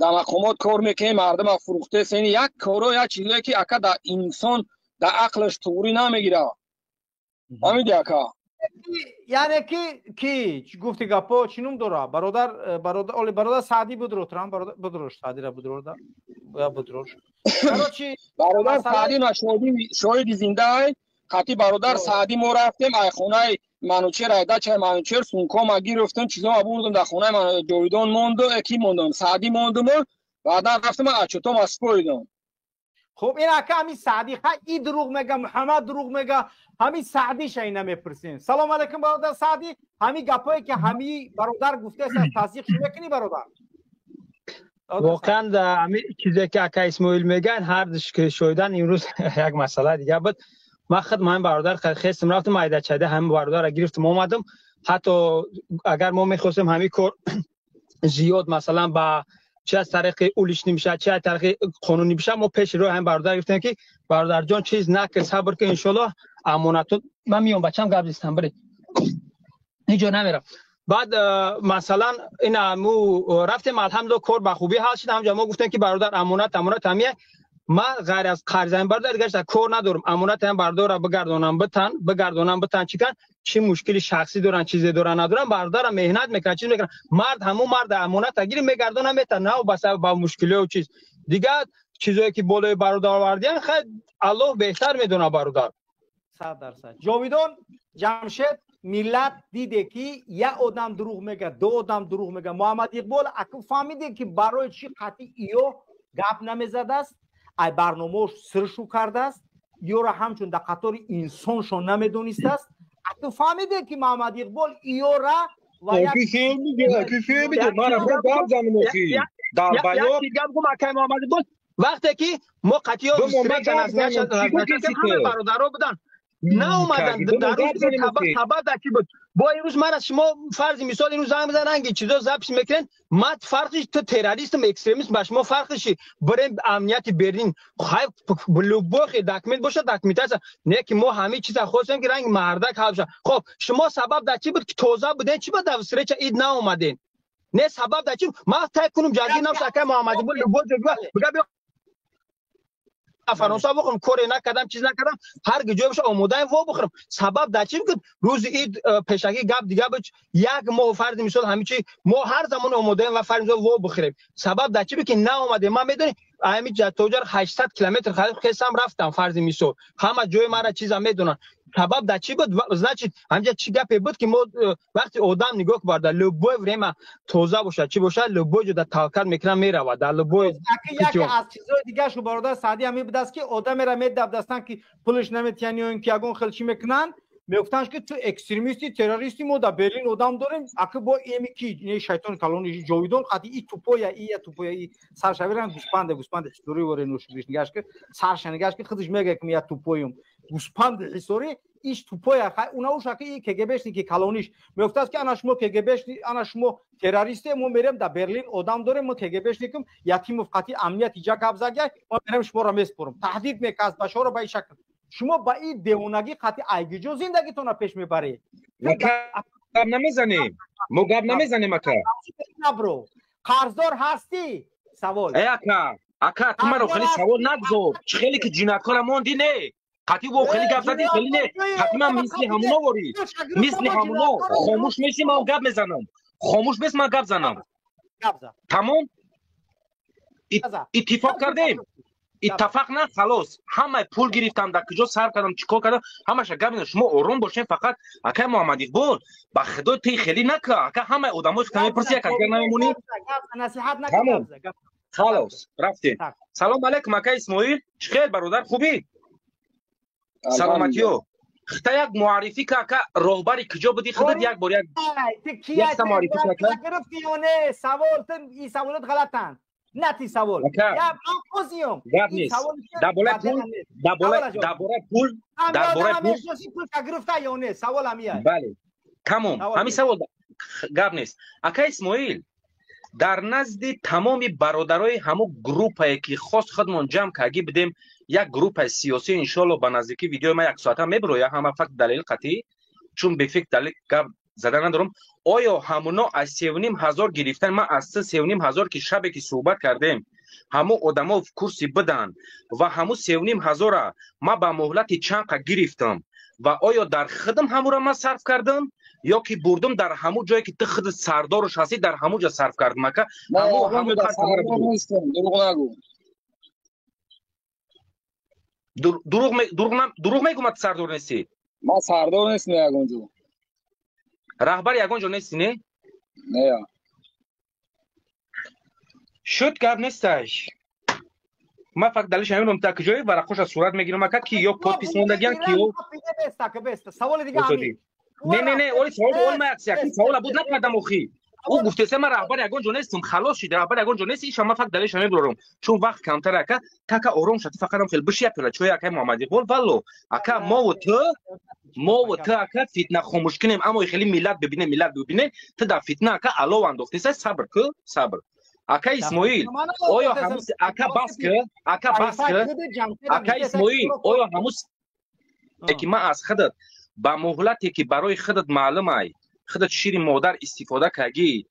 در مقامات کار میکنی مردم فروخته سینی یک کارو یا چیزی که اکا در انسان در عقلش توری نمیگیره همین اکا یعنی که گفتی گپا چینوم داره برادر سعدی بود رو ترام بدروش سعدی را بدروش دا یا بدروش برادر سعدی شاهدی زنده ای خطی برادر سعدی ما رفتیم ای خونه منوچهر ایده چه منوچهر سونکا ما گرفتم چیزا ما بردم در خونه من جویدان موند اکی موندم سعدی موندم بعدا رفتم اچوتو مسپویدم خب این اکا همین سعدی ای دروغ میگه محمد دروغ میگه همین سعدی شای نمیپرسین سلام علیکم برادر سعدی همین گپایی که همین برادر گفته است تصدیق میکنی برادر واقعا همین چیزی که اکا اسماعیل میگن هر دش که شویدن امروز یک مسئله دیگه بود ما خدمت برادر خستم رفتم ایده چده هم برادر را گرفتم اومدم حتی اگر ما میخواستیم همین کار زیاد مثلا با چه از طریق اولیش نمیشه چه از طریق قانونی بشه ما پیش رو هم برادر گفتیم که برادر جان چیز نکن صبر کن ان شاء الله امانتون من میام بچم گابستان بری اینجا نمیرم بعد مثلا این مو رفتیم الحمدلله کار به خوبی حل شد همونجا ما گفتیم که برادر امانت همیه ما غیر از قرضم برادر گشت کار ندارم امانت هم برادر را بگردونم بتن چی مشکلی شخصی دارن چیزی دارن ندارن برادر مهنت میکنن چیز میکنن مرد همون مرد امانت اگری میگردونن میتن نه بس با مشکلی و چیز دیگه چیزایی که بالای برادر آوردین خیلی الله بهتر میدونه برادر 100% جاویدان جمشید ملت دیده که یک آدم دروغ میگه دو آدم دروغ میگه محمد اقبال اکو فهمیده که برای چی قطعی ایو گپ نمیزده است ای برنامه‌اش سرشو کرده است یا را همچون در قطار انسانشون نمیدونسته است اکو فهمیده که محمد اقبال ایو را و یک میگه من خود گپ زمینوکی در بیان محمد اقبال وقتی که ما قطعی ها استریکشن از نشد همه برادرها بودن نه اومدن در روز خبر دکی بود با این روز من از شما فرض مثال این روز زنگ بزنن انگی چیزا ضبط میکنن مت فرقش تو تروریستم اکستریمیست باش ما فرقش بریم امنیت برلین خیلی بلوبخ داکمنت باشه داکمنت نه که ما همه چیز خواستیم که رنگ مردک حل شه خب شما سبب در چی بود که توزا بودن چی بود در استریچ اید نه اومدین نه سبب در چی ما تای کنم جاگیر نمشه که محمد بول بگه فرانسه بخورم کاری نکردم چیز نکردم هر گجوی بشه آماده و بخورم سبب در چی بود روز عید پیشکی گپ دیگه بود یک ماه فرض مثال همین چی ما هر زمان آماده و فرض و بخوریم سبب در چی بود که نه اومده من میدونی همین جتوجر 800 کیلومتر خستم رفتم فرض مثال همه جای مرا چیزا میدونن سبب در چی بود значит همینجا چی گپی بود که ما وقتی آدم نگاه کرده لبوی ورما توزه باشه چی باشه لبوی در تاکر میکنه میره در لبوی یکی از چیزای دیگه شو برادر سعدی همین بود است که آدم را میدب دستن که پولش نمیتونن یا اینکه اگون خلچی میکنن میگفتنش که تو اکستریمیستی تروریستی ما در برلین آدم داریم اگه با ایمی کی نه شیطان کلونی جویدون قطعی ای توپویا ای سرشاورن گوسپند چطوری وره نوش نگاش که سرش نگاش که خودش میگه که یا توپویم گوسپند حصاری ایش توپای اونا او شکی کگبشنیکی کالونیش میفته است که انا شما کگبشنی انا شما تروریستی ما میریم در برلین آدم داریم ما کگبشنیکم یتیم فقطی امنیت ایجا قبضه ما میریم شما را میسپرم تهدید میکرد بشار رو به این شکل شما با این دیوانگی قطعی ایگیجو زندگیتون پیش میبری گپ نمیزنیم ما گپ نمیزنیم اکا برو قرضدار هستی سوال ای اکا تو من رو خیلی سوال نگذار خیلی که جنکار موندی نه قطعی با خیلی گپ زدی خیلی نه قطعی من مثل همونا واری مثل همونا خاموش میشی من گپ میزنم خاموش بس من گپ زنم تمام اتفاق کردیم اتفاق نه خلاص همه پول گرفتم در کجا صرف کردم چیکار کردم همش گپ شما آروم باشین فقط اکا محمد اقبال با خدا تی خیلی نکه اکا همه آدمای ختمی پرسی اکا نمیمونی نصیحت نکن خلاص رفتین سلام علیکم اکا اسماعیل چخیر برادر خوبی سلامتیو خطا یک معرفی که اکا راهبری کجا بودی خودت یک بار یک معرفی که گرفتی یا نه سوال این سوالات غلطن نه تی سوال یا آقازیم گپ نیست درباره پول گرفته یا نه سوال همیه بله تمام همین سوال گپ نیست اکا اسماعیل در نزد تمام برادرای همو گروپی که خاص خودمون جمع کردی بدیم یک گروپ سیاسی ان شاء الله با نزدیکی ویدیو ما یک ساعته میبره همه فقط دلیل قطعی چون به فکر دلیل گپ زدن ندارم آیا همونا از 3,500 گرفتن ما از 3,500 که شبی که صحبت کردیم همو آدما کورسی بدن و همو 3,500 ما با مهلت چند گرفتم و آیا در خدم همو را ما صرف کردم یا که بردم در همو جایی که تو خود سردارش هستی در همو جا صرف کردم که همو دروغ میگم تو سردار نیستی ما سردار نیستم یگانجا رهبر یگانجا نیستی نه نه شد گپ نیستش ما فقط دلیلش همینم تا کجای ورقش از صورت میگیرم که کی یا پادپیس موندگیان کیو سوال دیگه همین نه اولی سوال اول ما یک سوال بود نکردم اخی او گفته سه من رهبر یگانجا نیستم خلاص شد رهبر یگانجا نیستی شما فقط دلیلش همین برم چون وقت کمتره که تک آروم شد فقط هم خیلی بشی اپلا چوی اکا محمد اقبال والله اکا ما و تو اکا فتنه خاموش کنیم اما خیلی ملت ببینه تو در فتنه اکا علاوه انداختی صبر که صبر اکا اسماعیل آیا هموس اکا بس که اکا اسماعیل آیا هموس که ما از خودت با مهلتی که برای خودت معلومه خودت شیر مادر استفاده کردی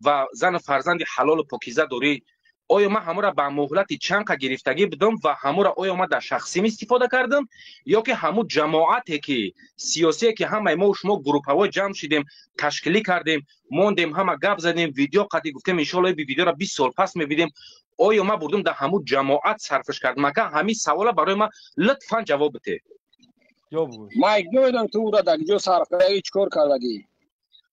و زن فرزند حلال و پاکیزه داری آیا ما همو را با مهلت چند گرفتگی بدم و همو را آیا ما در شخصی استفاده کردم یا که همو جماعتی که سیاسی که همه ما و شما گروپ ها جمع شدیم تشکیلی کردیم موندیم همه گپ زدیم ویدیو قطعی گفتیم ان شاء الله ویدیو را 20 سال پس میبینیم آیا ما بردم در همو جماعت صرفش کردم که همین سوالا برای ما لطفا جواب بده ما نمیدونم تو را در جو صرف کردی چیکار کردی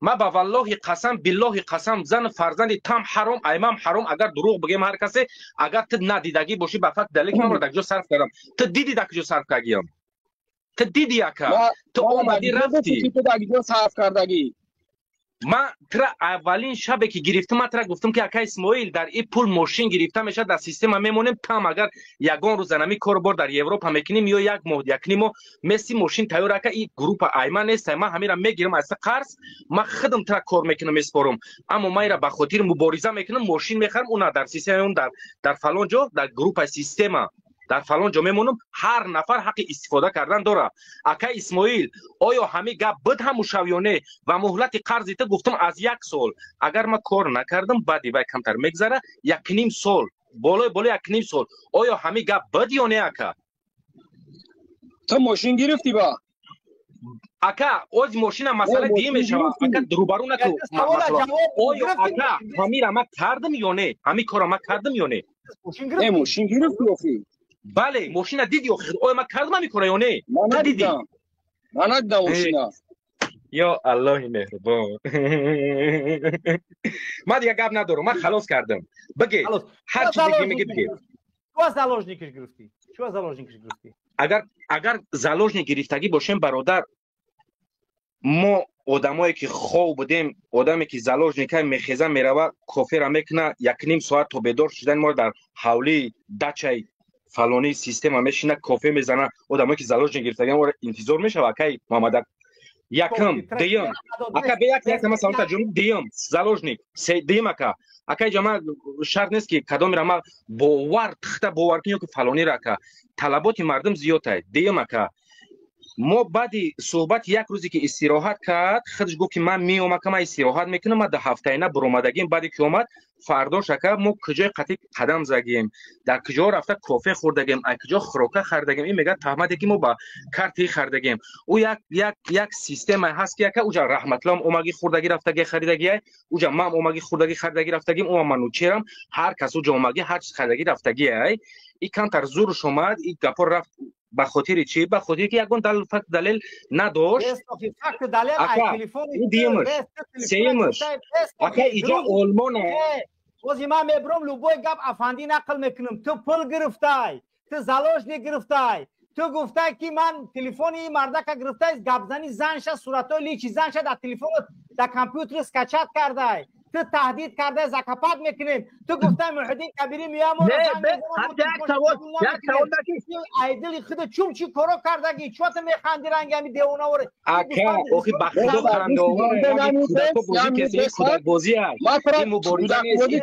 ما با والله قسم بالله قسم زن فرزند تام حرام ایمام حرام اگر دروغ بگیم هر کسی اگر تو ندیدگی باشی به فقط دلیل من رو در جو صرف کردم تو دیدی در جو صرف کردیم تو دیدی اکا تو اومدی رفتی تو در جو صرف کردگی ما ترا اولین شبی که گرفتم ما ترا گفتم که اکا اسماعیل در این پول ماشین گرفته میشه در سیستم میمونیم تام اگر یگان روز نمی کار بر در اروپا میکنیم یا یک ماه یکنیم مسی ماشین تیار اکا این گروپ ایمن نیست ما همین را میگیرم از قرض ما خودم ترا کار میکنم اسپارم اما ما را به خاطر مبارزه میکنم ماشین میخرم اون در سیستم در فلان جا در گروپ سیستم در فلان جا میمونم هر نفر حق استفاده کردن داره اکا اسماعیل آیا همه گپ بد هم شویانه و مهلت قرضی تو گفتم از 1 سال اگر ما کار نکردم بعدی وای کمتر میگذره 1.5 سال بالای 1.5 سال آیا همه گپ بد یا نه اکا تو ماشین گرفتی با اکا از ماشین مسئله دیگه میشه اکا دروبرو نکو آیا اکا همه را ما کردم یا نه همه کارا ما کردم یا نه ماشین گرفتی اخی بله ماشین دیدی آخر آیا من کردم همی کنه یا نه من ندیدم ماشین یا الله مهربان ما دیگه گپ ندارم من خلاص کردم بگی هر چیزی که بگی تو از زالوژنیکش گرفتی اگر زالوژنی گرفتگی باشیم برادر ما آدمایی که خواب بودیم آدمی که زالوژنیک میخیزه میروه کافی را میکنه 1.5 ساعت تا بیدار شدن ما در حولی دچه فلانی سیستم میشینه کافه میزنه آدمایی که زالوژنیک گرفتگان و انتظار میشه اکای محمد یکم دیم اکا به یک مثلا تجربه دیم زالوژنیک سه دیم اکا جماعت شرط نیست که کدام رما باور تخته باور کنیم که فلانی را که طلبات مردم زیاده دیم اکا ما بعدی صحبت یک روزی که استراحت کرد خودش گفت که من میام که من استراحت میکنم ما 2 هفته اینا برآمدگیم بعدی که اومد فردا شکر ما کجای قطعی قدم زدیم در کجا رفته کافه خوردگیم کجا خوراک خریدگیم این میگه تهمتی که ما با کارتی خریدگیم او یک سیستم هست که اوجا رحمت الله اومگی خوردگی رفتگی خریدگی اوجا ما اومگی خوردگی خریدگی رفتگیم او منوچرم هر کس اوجا اومگی هر چیز خریدگی رفتگی این کم تر زورش اومد این گپا رفت به خاطر چی؟ به خاطر که یکون دلیل نداشت اکا این دیمش سیمش اکا ایجا آلمانه وزی من میبرم لوبوی گپ افندی نقل میکنم تو پول گرفتای تو زالوژ نگرفتای تو گفتای که من تلفنی مرده که گرفتای گپ زنی زنش صورتو لیچی زنش در تلفن در کامپیوتر اسکچات کردای تو تهدید کرده زکپات میکنیم تو گفتای محدین کبیری میام و یک سوال ایدل خود چوم چی کارو کردگی چوت میخندی رنگمی دیونا وره اکا اوکی بخدا خنده کودک بازی هست این مبارزه نیست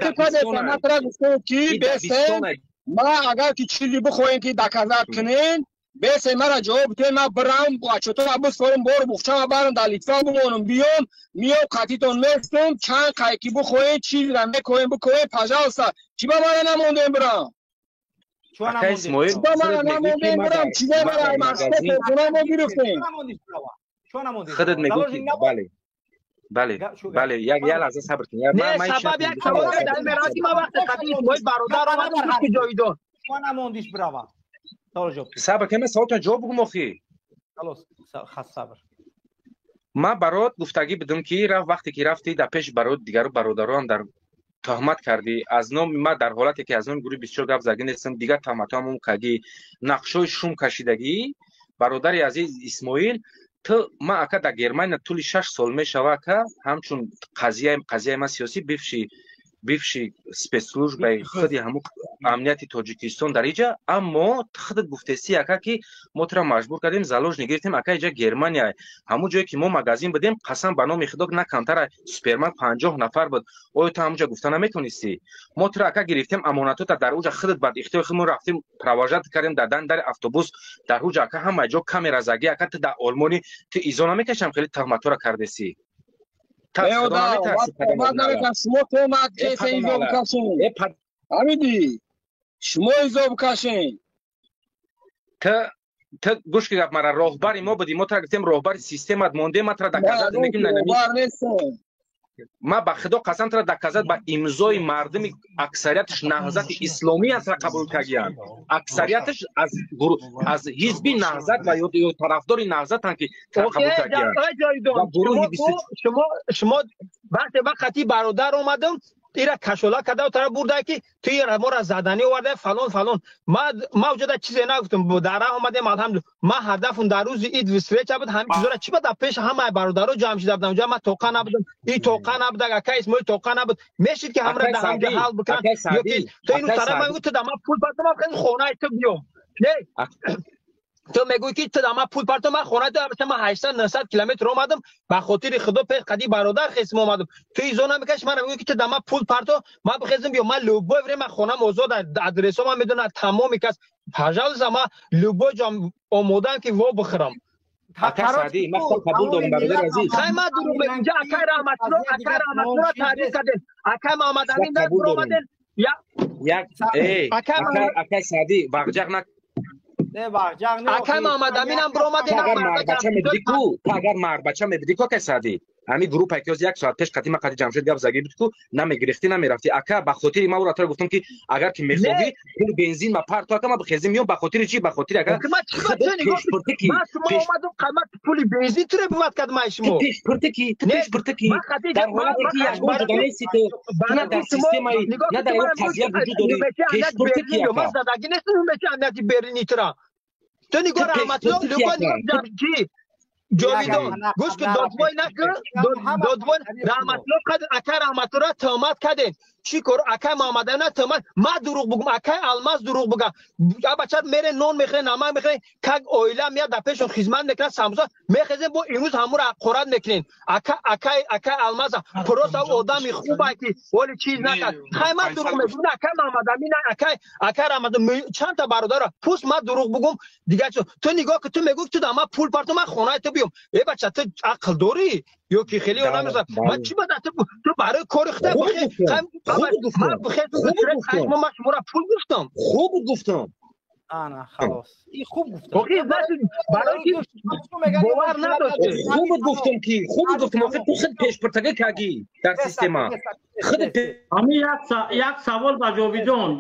ما اگر که چیلی بخواین که دکازات کنین بیسه مرا جواب بده ما برام با چطور ابوس فرم بور بخچا برام در لیتوا بمونم بیام میام قطیتون میستم چند قایکی بخواین چیز را میکنین بکنین پاجاوسا چی با ما نمونده برام چون نمونده برام چی با ما ماسته کنم گرفتیم خودت میگی بله یک لحظه صبر کن نه سبب یک سوال در مرادی ما وقت قبلی باید برادر اومد که جایدون چون نموندیش براوا صبر کنم سوالت جواب بگم اخی خلاص خاص صبر ما برات گفتگی بدم که وقتی که رفتی در پیش برات دیگر برادران در تهمت کردی از نام ما در حالتی که از اون گروه 24 گپ زدی نیستم دیگر تهمتامون کردی نقشوی شوم کشیدگی برادر عزیز اسماعیل تو ما اکا در گرمانیا طول 6 سال میشوه که همچون قضیه ما سیاسی بیفشی سپیسلوژ به خودی همون امنیتی تاجیکستان در اینجا اما خودت گفتسی اکا که ما ترا مجبور کردیم زالوژ نگرفتیم اکا اینجا گرمانیا همون جایی که ما مغازین بدیم قسم به نام خدا نه کمتر سوپرمارکت 50 نفر بود او تو همونجا گفتن نمیتونستی ما ترا اکا گرفتیم امانتو تا در اونجا خودت بعد اختیار خودمون رفتیم پرواژت کردیم در اتوبوس در اونجا اکا همه جا کامera زگی اکا تو در آلمانی تو ایزونا میکشم خیلی تهمتو را کردسی شما ایزا بکشین تا گوش که گفت مرا راهبری ما بودیم ما ترا گفتیم راهبر سیستمت مونده ما ترا دکازت میگیم نه ما به خدا قسم ترا دکازت با امضای مردم اکثریتش نهضت اسلامی است قبول کردن اکثریتش از حزب نهضت و یا طرفدار نهضت هم که قبول کردن شما وقتی برادر اومدم ایرا کشولا کده و طرف برده که توی ما را زدنی آورده فلان ما وجود چیزی نگفتم در راه اومدیم الحمدلله ما هدفم در روز عید وسویچ بود همین چیزا را چی بود پیش همه برادرها جمع شده بودم اونجا ما توقع نبودم این توقع نبود اگه اسماعیل توقع نبود میشید که همراه در هم حل بکنن یا که تو اینو طرف من گفت تو دما پول پاتم خیلی خونه تو بیام نه تو میگویی که تو دما پول پارتو من خونه تو ما 800 900 کیلومتر اومدم به خاطر خدا پیش قدی برادر خصم اومدم تو این زونه میکش من میگویی که تو دما پول پارتو ما بخزم بیام من لوبو برم خونه موضوع در ادرسو من میدونم تمام کس پاجاز ما لوبو جام اومدم که و بخرم سعدی ما قبول دارم برادر عزیز خیلی دروغ اینجا اکای رحمت الله تعریف کردن اکای محمد امین در اومدن یک اکای سعدی واقعا نه واقعا نه اکای محمد امین هم اومدن اگر مرد بچه میبدی کو که سعدی همین گروه پاکیز یک ساعت پیش قدیم قدی جمشید گپ زگی بود کو نمیگرفتی نمیرفتی اکا به خاطر ما وراتر گفتم که اگر که میخوابی پول بنزین ما پارت تو ما بخزیم میام به خاطر چی به خاطر اگر ما اومدم قیمت پول بنزین تر بود کد ما شما پیش پرتکی در حالی که یک بار دانستی تو نه در سیستم نه در یک قضیه وجود داره پیش پرتکی ما زدگی نستون میشه اندی برنی ترا تو نگاه رحمت الله لوبا چی جاویدان گوش که دادوای نکن دادوای رحمت الله قدر اکر رحمت الله تهمت کردن چی کار اکای محمد نه تمام ما دروغ بگم اکای الماس دروغ بگم یا بچه میره نون میخره نمک میخره کگ اویلا میاد در پیشون خدمت میکنه سموسا میخزه با امروز همون قرات میکنین اکای الماس پروس او آدمی خوبه که ولی چیز نکرد خیمه دروغ میگم اکای محمد امین اکای رمضان چند تا برادر پوست ما دروغ بگم دیگه تو نگاه که تو میگو تو دما پول پارتو من خونه تو بیام ای بچه تو عقل داری یا که خیلی آدم میذاره من چی باید تو برای کار اخته بخیر من بخیر من شما را پول گفتم خوب گفتم نه خلاص این خوب گفتم برای که باور نداشته خوب گفتم که خوب گفتم آخه تو خود پیش پرتگه کردی در سیستم خود همین یک سوال با جاویدان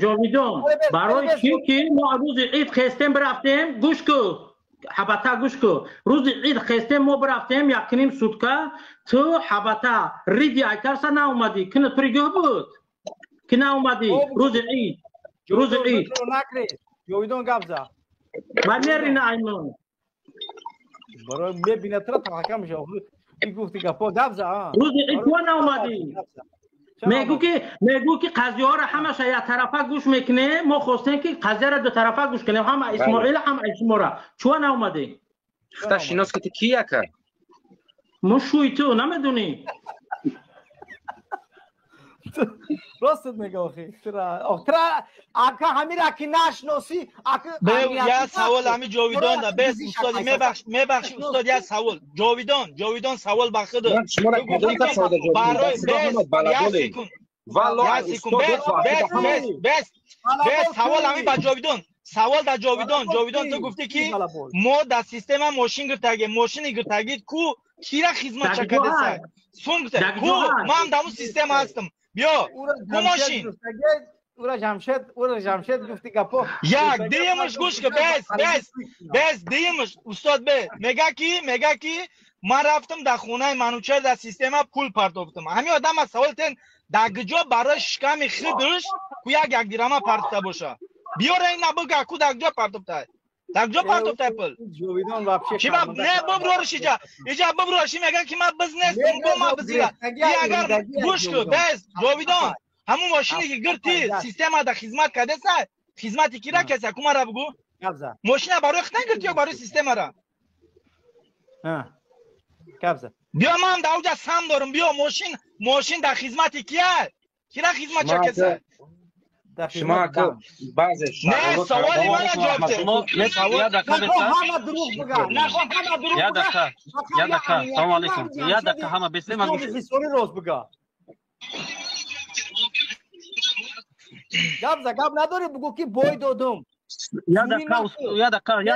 برای چی که ما روز عید خواستیم برفتیم گوش کو حبتا گوش کو روز عید خواستیم ما برفتیم یک نیم سوتکه تو حبتا ریدی ایترسا ناومدی کنه پریگاه بود که ناومدی روز عید جاویدان گبزا من نرین ایمان برای ببینه ترا تحکم میشه این گفتی گپا گبزا روز عید تو ناومدی میگو که قضیه ها را همش یک طرفه گوش میکنه ما خواستیم که قضیه را دو طرفه گوش کنیم هم اسماعیل هم اشمورا چون ناومدی خدا شناس که کیه که ما شوی تو نمیدونی راست میگه آخی ترا اکا همین را که نشناسی یا سوال همین جاویدان ده بس استادی میبخشی استاد یا سوال جاویدان سوال بخد برای بس سوال همین با سوال در جاویدان تو گفتی که ما در سیستم ماشین گرتگید کو کی را خدمت چکده سای سون گفته کو ما هم در اون سیستم هستم بیا کو ماشین اورا جمشید گفتی گپا یک دیمش گوش که بس دیمش استاد به میگه کی من رفتم در خونه منوچهر در سیستم پول پرداختم همین آدم از سوال تن در کجا برای شکم خودش کو یک دیرما پرداخته باشه بیار این نبگه کو در کجا پرداخته پول جاویدان واپس چی نه ببروش ایجا ببروش میگه که من بزنس ما بزیرا اگر گوش کو بس جاویدان همون ماشینی که گرتی سیستم در خدمت کرده سای خدمتی کی را کسی کوم را بگو ماشین برای خدمت گرتی یا برای سیستم را کابزا بیا من در اوجا سم دارم بیا ماشین در خدمتی کیه کی را خدمت چه کسی شما که بعضش نه سوالی من جواب ده یا دقیقه سلام علیکم یا دقیقه همه بسیم از روز بگا گاب نداری بگو که بوی دادم یا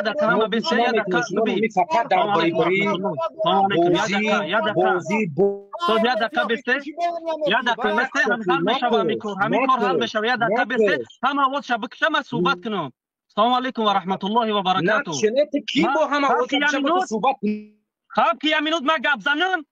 دقیقه همه بسیم یا دقیقه ببین فقط در بایبری یا دقیقه بسته هم حل میشه همین کار حل میشه یا دقیقه بسته هم آواز شبکه ما صحبت کنم السلام علیکم و رحمت الله و برکاته کی با هم آواز شبکه صحبت خب که امینود ما گپ زنم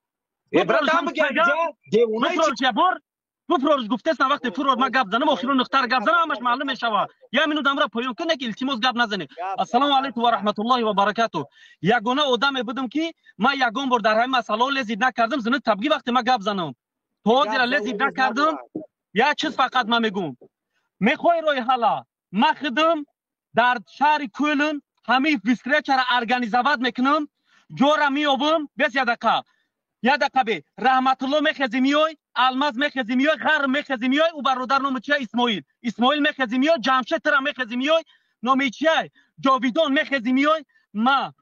تو فروش گفته است وقتی فروش ما گپ زنم آخرون نختار گپ زنم همش معلوم میشه یا امینود امر پایان کنه که التماس گپ نزنه السلام علیکم و رحمت الله و برکاته یگانه آدم بودم که ما یگان بار در همین مسئله لذت نکردم زنه تبگی وقتی ما گپ زنم تو زیرا لذت نکردم یا چیز فقط ما میگم میخوای روی حالا ما خدم در شهر کولن همین فیسکره چرا ارگانیزوات میکنم جورا میابم بس یا دقیقه به رحمت الله میخزی میای الماس میخزی میای غر میخزی میای او برادر نام چیه اسماعیل میخزی میای جمشید ترا میخزی میای نام چیه جاویدان میخزی میای ما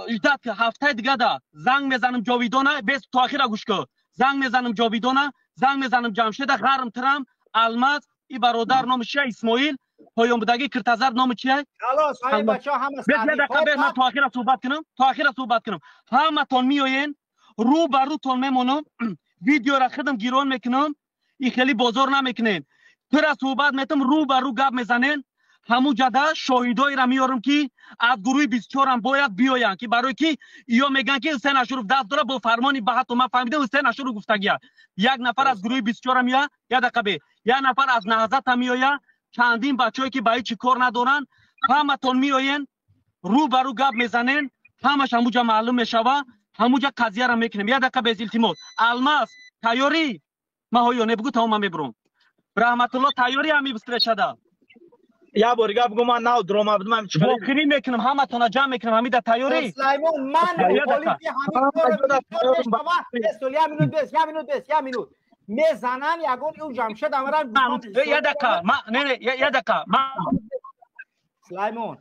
ایدت هفته دیگه دا زنگ میزنم جاویدان بس تا اخیر گوش کن زنگ میزنم جاویدان زنگ میزنم جمشید غرم ترم الماس ای برادر نام چیه اسماعیل پایان بودگی کرتزر نام چیه خلاص های بچا همه دقیقه من تا اخیر صحبت کنم همه تون میاین رو بر رو تون میمونم ویدیو را خودم گیران میکنم این خیلی بازار نمیکنین پر صحبت میتم رو بر رو گپ میزنین همون جدا شاهدای را میارم که از گروه 24 هم باید بیاین که برای کی یا میگن که حسین اشرف دست داره با فرمانی به حتی من فهمیدم حسین اشرف گفتگیه یک نفر از گروه 24 هم یا دقیقه یک نفر از نهضت هم میآید چندین بچه‌ای که برای چی کار ندارن همه تون میاین رو بر رو گپ میزنین همش همونجا معلوم میشوه همونجا قضیه را میکنیم یا دقیقه به التماس الماس تیاری ما هایو نبگو تمام میبرم رحمت الله تیاری همی بسترشده یا بورگا بگو من ناو دروما بدم هم چیکار مخری میکنم همه تون جمع میکنم همین در تیاری سلیمان من پلیسی همین یه مینوت میزنن یگون اون جمشید امران یه دقیقه نه یه دقیقه سلیمان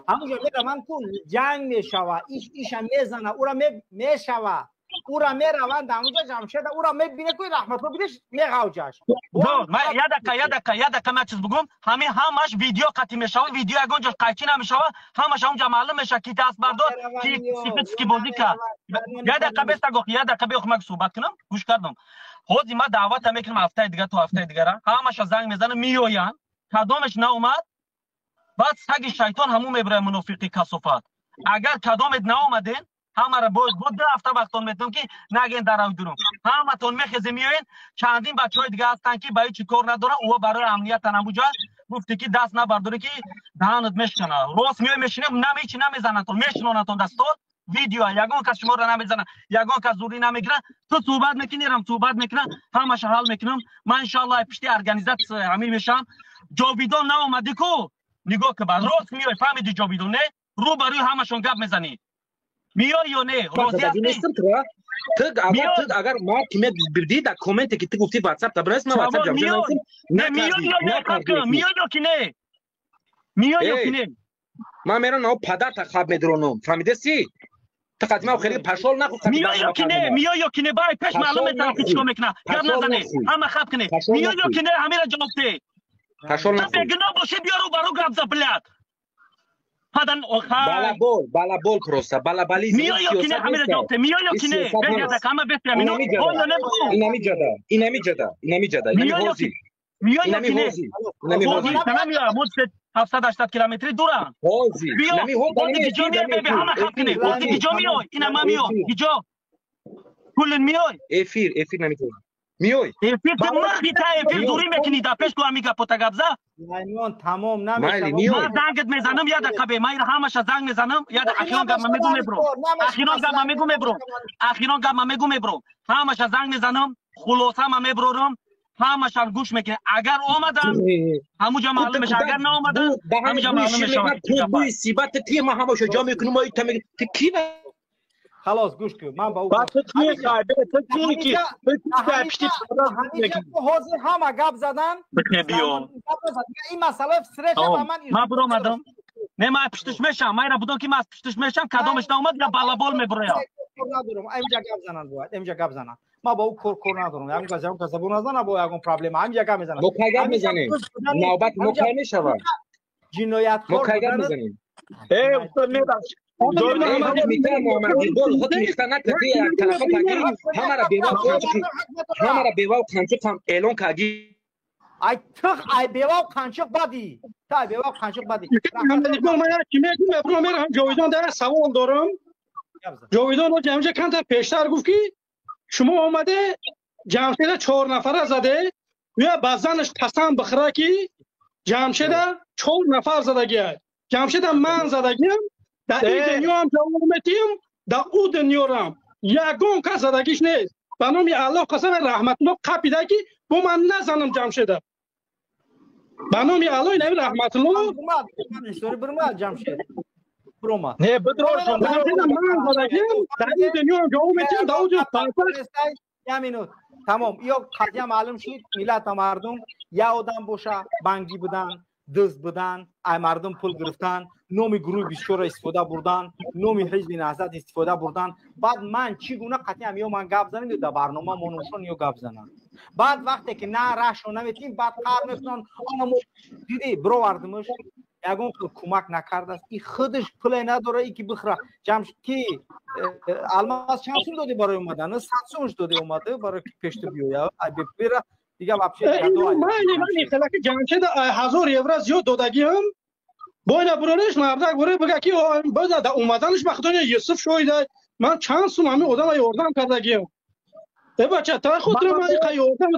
همونجا میگم من کن جنگ میشوه ایش هم میزنه او را میشوه او را میروند همونجا جمشید او را میبینه که رحمت الله بیدش میغوجش یه دقیقه من چیز بگم همش ویدیو قطعی میشوه ویدیو اگونجا قطعی نمیشوه همش اونجا معلوم میشه کی دست بردار کی سیفت بازی کرد یه دقیقه بیخ من صحبت کنم گوش کردم خودی ما دعوت میکنم هفته دیگه تو هفته دیگه همش زنگ میزنه میوین کدامش ناومد بعد سگ شیطان همون میبره منافقی کسافت اگر کدامت ناومدین همه را بود 2 هفته وقتون میتونم که نگین در او درم همه تون میخیزی میوین چندین بچه های دیگه هستن که برای چی کار ندارن او برای امنیت نبوجه گفتی که دست نبرداری که دهانت میشکنه راست میوی میشینه نمیچی نمیزنن تو میشنونتون دستور ویدیو یگان کس شما را نمیزنن یگان کس زوری نمیگیرن تو صحبت میکنی رم صحبت میکنن همش حل میکنم من انشالله پشتی ارگانیزات همین میشم جاویدان ناومدی کو نگاه که بعد راست میوی فهمیدی جاویدان نه رو برای همشون گپ میزنی میای یا نه راضی هستی تو اگر ما کمک بردی در کامنت که تو گفتی واتساپ تا برس ما واتساپ جمع نمی‌کنیم میای یا نه میای یا کی نه میای یا کی نه ما میرم نو پدر تا خواب میدرونم فهمیده سی تا قدمه خیلی پشول نخو میای یا کی نه بای پش معلومه طرف چیکار میکنه گپ نزنه اما خواب کنه میای یا کی نه همین را جواب ده پشول نخو بگنا باشه بیارو برو گپ زبلت هادن بالا بول پروسا بالا بالی میای یا کی نه همین را جواب ده میای یا کی نه بگذار کامه بفهمینو اینمی جدا میای یا کی نه نمیام 780 کیلومتری دورم نمی هوزی گیجا میای به همه خط کنه هوزی گیجا میای این هم میای گیجا کلن میای افیر نمیتونم میای افیر تو مرخی تا افیر دوری میکنی دا پیش تو همیگا پوتا گبزا سلیمان تمام نمیشه من زنگت میزنم یاد قبه من همش زنگ میزنم یاد اخیران گام میگم میبرم همش زنگ میزنم خلاصه من میبرم همش گوش میکنه اگر اومدن همونجا معلوم میشه اگر نه اومدن همونجا معلوم میشه تو بوی سیبات تی ما همش جا میکنیم ما تو کی خلاص گوش کن من با او حاضر همه گپ زدن این مسئله سرش من برو اومدم نه من پشتش میشم من را بودم که من پشتش میشم کدامش ناومد یا بالا بال میبره اینجا گپ زنن ما با او کور ندارم همین کسی بون نزنه با یکون پرابلم همین گپ میزنن مکایگه میزنیم نوبت مکای میشود جنایت مکایگه میزنیم استاد میبخش همه را بیوا و قنچق هم اعلان کردی ای تخ ای بیوا و قنچق بدی تا بیوا و قنچق بدی من جاویدان در سوال دارم جاویدان جمعه کانت پیشتر گفت که شما آمده جمشید 4 نفر زده یا بازنش قسم بخوره که جمشید 4 نفر زدگیه جمشید من زدگیم در این دنیا هم جوامتیم در او دنیا هم یکون کس زدگیش نیست بنامی الله قسم رحمت الله قپیده که با من نزنم جمشیده بنامی الله این رحمت الله برمال جمشید برما نه بدرشون من زدگیم در این دنیا هم جوامتیم در او یه مینوت تمام یا قضیه معلوم شد ملت مردم یا آدم باشه بانگی بودن دزد بودن ای مردم پول گرفتن نومی گروه بسیار استفاده بردن نومی حزب نهضت استفاده بردن بعد من چگونه قطعی هم من گپ زنم در برنامه منوشون یا گپ زنم بعد وقتی که نه راشو نمیتیم بعد کار میکنن اما دیدی برو وردمش یگون کمک نکرده است این خودش پول نداره ای که بخره جمع کی الماس چند سوم دادی برای اومدن 100 سومش دادی اومده برای که پیشت بیویا بره دیگه واپس من خلاص جمشید 1000 یورو زیاد دادگی هم باید برونش مردک بره بگه که باید اومدنش بخاطر یوسف شویده من چند سوم همین آدم یاردم کردگیم ای بچه تا خود رو من یاردم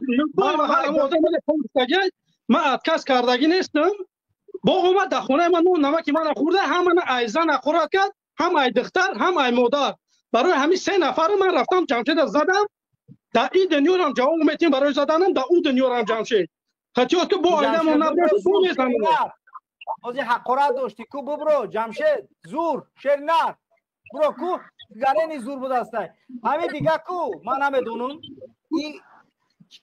من اتکاس کردگی نیستم با اومد در خونه من نمکی من خورده هم من ایزن اخورت کرد هم ای دختر هم ای مادر برای همین 3 نفر من رفتم جمشید زدم در این دنیا هم جواب میتیم برای زدنم در اون دنیا هم جمشید حتی تو با آدم اون نبودی تو میزنی از حقارت داشتی کو برو جمشید زور شرنر برو کو گرینی زور بود است همین دیگه کو من نمیدونم این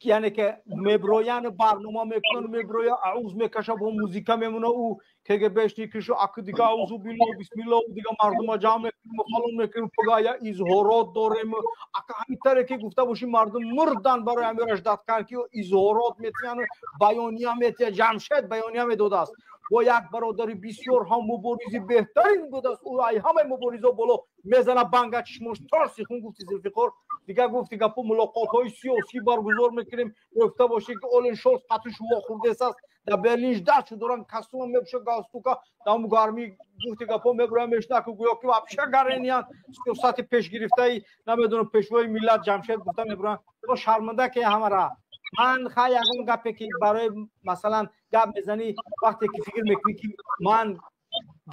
یعنی که مبرویان برنامه میکنن مبرویا عوض میکشه با موزیکا میمونه او که بهشتی کشو اک دیگه عوض بالله بسم الله دیگه مردم جمع میکنن فلان میکنن پگایا اظهارات داریم اک همین طور که گفته باشیم مردم مردن برای امیر اجداد کار کی اظهارات میتونن بیانیه میتونه جمشید بیانیه میداد است و یک برادری بسیار هم مبارزی بهترین بود است او ای همه مبارزا بالا میزنه بنگ چشمش ترسی خون گفتی ذوالفقار دیگه گفتی که ملاقات های سیاسی برگزار میکنیم گفته باشی که اولین شخص قطعش واخورده است در برلین دست شو دارن کسوم میبشه گاستوکا دام گرمی گفتی که میبره میشنه که گویا که واپشه گرینیان سیاست پیش گرفته ای نمیدونم پیشوای ملت جمشید گفته میبرن تو شرمنده که همه را من خواهی اون گپی که برای مثلا گپ میزنی وقتی که فکر میکنی که من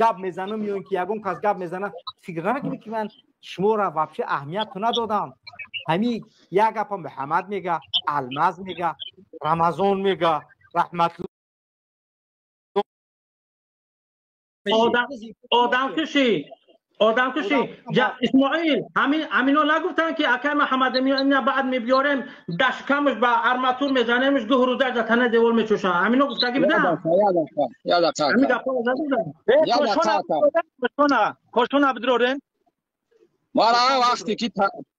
گپ میزنم یا اینکه یگون کس گپ میزنه فکر نکنی که من شما را واپشه اهمیت ندادم همین یک گپ محمد میگه الماس میگه رمضان میگه رحمت آدم کشی اسماعیل همینو نگفتن که اگر محمد امین بعد میبیاریم دشکمش به ارماتور میزنیمش گهروده از تنه دیوار میچوشن همینو گفتن که بدن یاد کوشون عبدالرحمن مارا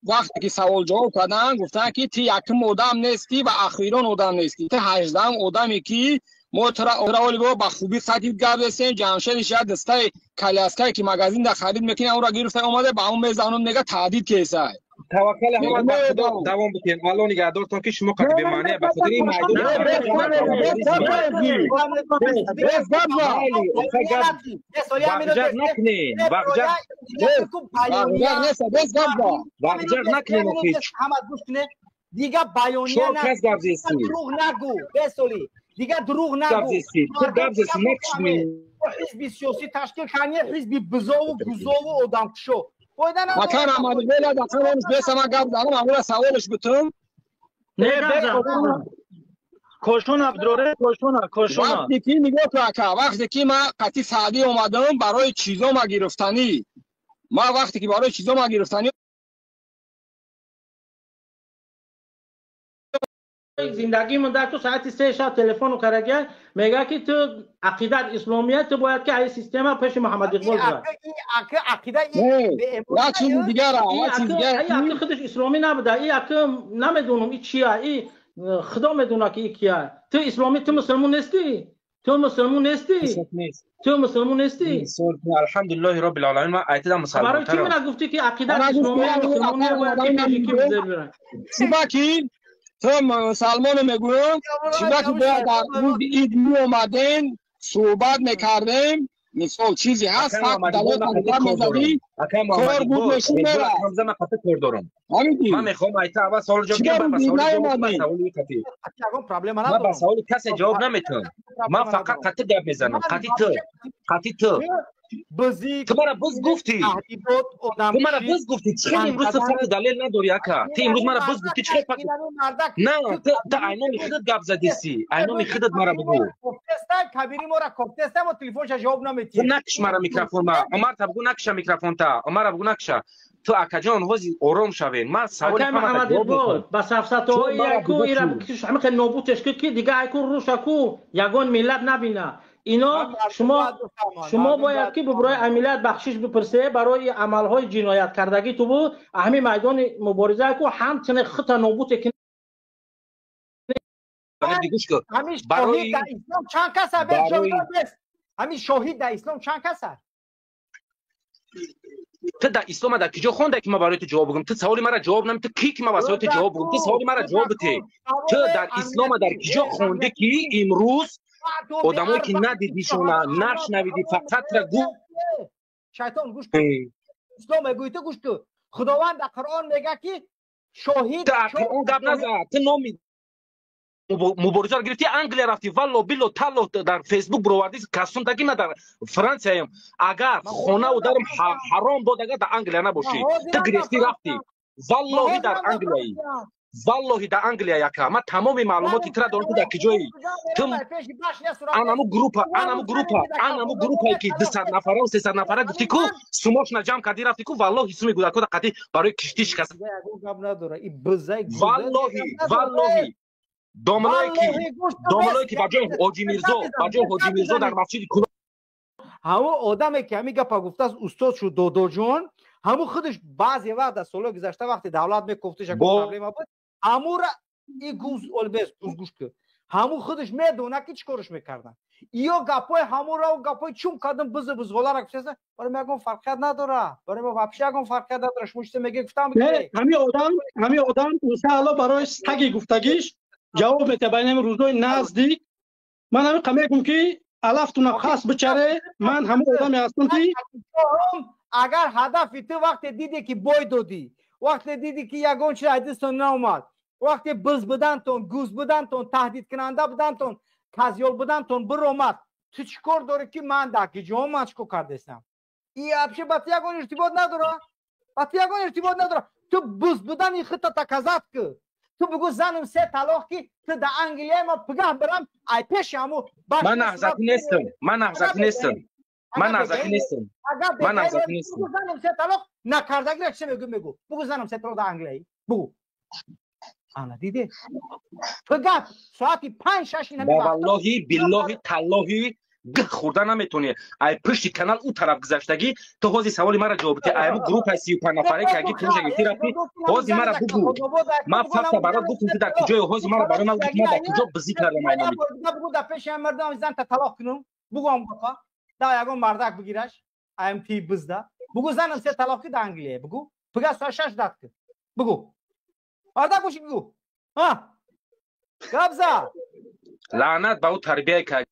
وقتی که سوال جواب کردن گفتن که تی یکم آدم نیستی و اخیران آدم نیستی تی 18 آدمی که ما تراولی با خوبی خطیب گردستیم جمشید شاید دسته کلیاسکایی که مگزین در خرید میکنه اون را گرفته اومده با اون میزانم نگه تهدید کیسه توکل هم به خدا دوام بتین الله نگهدارتون که شما قد به معنی به خاطر این میدون وقجر نکنین وقجر نکنین دیگه بیانیه دروغ نگو بسولی دیگه دروغ نگو حزب سیاسی تشکیل کنی حزب بزاو و گزاو و آدم کشو مکان آمده بیلا دکتر اونش بیسه ما گفت دارم همون سوالش بتون کوشون عبدالرحمن کوشون وقتی که میگه که وقتی که ما قطعی سعدی اومدم برای چیزا ما گرفتنی ما وقتی که برای چیزا ما گرفتنی زندگی من در تو ساعت 3 شب تلفن کرده میگه که تو عقیدت اسلامیت تو باید که این سیستم پیش محمد اقبال برد این عقیده نه چیز دیگه را این خودش اسلامی نبوده این نمیدونم این چیه این خدا میدونه که این کیه تو اسلامی تو مسلمون نیستی تو مسلمون نیستی الحمدلله رب العالمین ما ایت مسلمان برای چی من گفتی که عقیدت اسلامی باید که بزرگ سباکی تو مسلمان میگویم چیزا که باید در روز عید می اومدن صحبت میکردیم مثال چیزی هست حق دلات نگاه میزدی کار بود نشون میره من خطه کار دارم من میخوام ایتا اول سوال جواب کنم من با سوال کسی جواب نمیتونم من فقط خطه گپ میزنم خطی تو تو مرا بز گفتی تو مرا بز گفتی چه امروز تو فقط دلیل نداری اکا تو امروز مرا بز گفتی چه فقط نه تو اینو خودت گپ زدیسی اینو خودت مرا بگو کوفتستای کبیری مورا کوفتستای و تلفنش جواب نمیدی نکش مرا میکروفون ما عمر تا بگو نکش میکروفون تا عمر بگو نکش تو اکا جان وزی آرام شوین ما سوال محمد بود بس افساتو یکو ایرا بکش همه که نوبوتش که دیگه یکو روشکو یگون ملت نبینه اینا شما باید که برای امیلت بخشش بپرسه برای عملهای جنایت کردگی تو بود همین میدان مبارزه کو همچنین خطا نابود که برای اسلام چند کس همین شاهد در اسلام چند کس تو در اسلام در کجا خونده که ما برای تو جواب بگم تو سوال مرا جواب نمی تو کی که ما واسه تو جواب بگم تو سوال مرا جواب بده تو در اسلام در کجا خونده که امروز آدمایی که ندیدیشون نشنویدی فقط را گو شیطان گوش کن اسلام گوی تو گوش کن خداوند در قرآن میگه که شاهد در قرآن گپ نزد تو نامی مبارزه را گرفتی انگلیس رفتی والله بیلو تالو در فیسبوک بروردی کسون تاکی من در فرانسه ایم اگر خونه و درم حرام بود اگر در انگلیس نباشی تو گرفتی رفتی والله در انگلیس والله در انگلیا یکا ما تمام معلوماتی ترا دارم در کجایی تم انمو گروپا که 200 نفره و 300 نفره گفتی کو سوماش نجام کردی رفتی کو والله اسم گودکو قطعی برای کشتی شکست والله داملایی که بجای حاجی میرزا در مسجد کوبا همون آدمی که همین گپا گفته است استاد شو دودو جون همون خودش بعضی وقت در سال گذشته وقتی دولت میگفتش اگه پروبلم بود همون را این گوز البس گوش که همون خودش میدونه که چیکارش میکردن یا گپای همون را و گپای چون کردن بز غلا را گفتن برای میگم فرقیت نداره برای ما واپس اگه فرقیت نداره شموشت میگه گفتم همین آدم مثلا برای تگی گفتگیش جواب میده بین روزای نزدیک من همین میگم که الافتون خاص بچره من همون آدمی هستم که اگر هدف تو وقت دیدی که بوی دادی وقت دیدی که یگان چیز عدیستون نامد وقتی بز بدنتون گوز بدنتون تهدید کننده بدنتون کازیول بدنتون برومد تو چیکار داره که من دکی جوان من چیکار کردستم این ابشه باتی یگان ارتباط نداره تو بز بدن این خطا تکازات که تو بگو زنم سه طلاق که تو در انگلیه ما پگاه برم ای پیش همو من نهزتی نیستم زنم سه طلاق نکردگی چه میگو بگو زنم سه طلاق در انگلیه بگو انا دیدی پگاه ساعتی 5-6 با والله بالله تالله گه خورده نمیتونی ای پشت کانال اون طرف گذشتگی تو حوزی سوالی مرا جواب بدی ای گروه 35 نفره که اگه پروژه گرفتی رفتی حوزی مرا بگو ما فقط برات گفتم که در کجای حوزی مرا برای من گفت ما در کجا بزی کردم اینا بگو در پیش مردم زن تا طلاق کنم بگو ام بابا دا یگان مردک بگیرش ام تی بزدا بگو زنم سه طلاقی در انگلیه بگو پگاه ساعت 6 داد بگو مردک بگو بگو ها گابزا لعنت به او تربیه که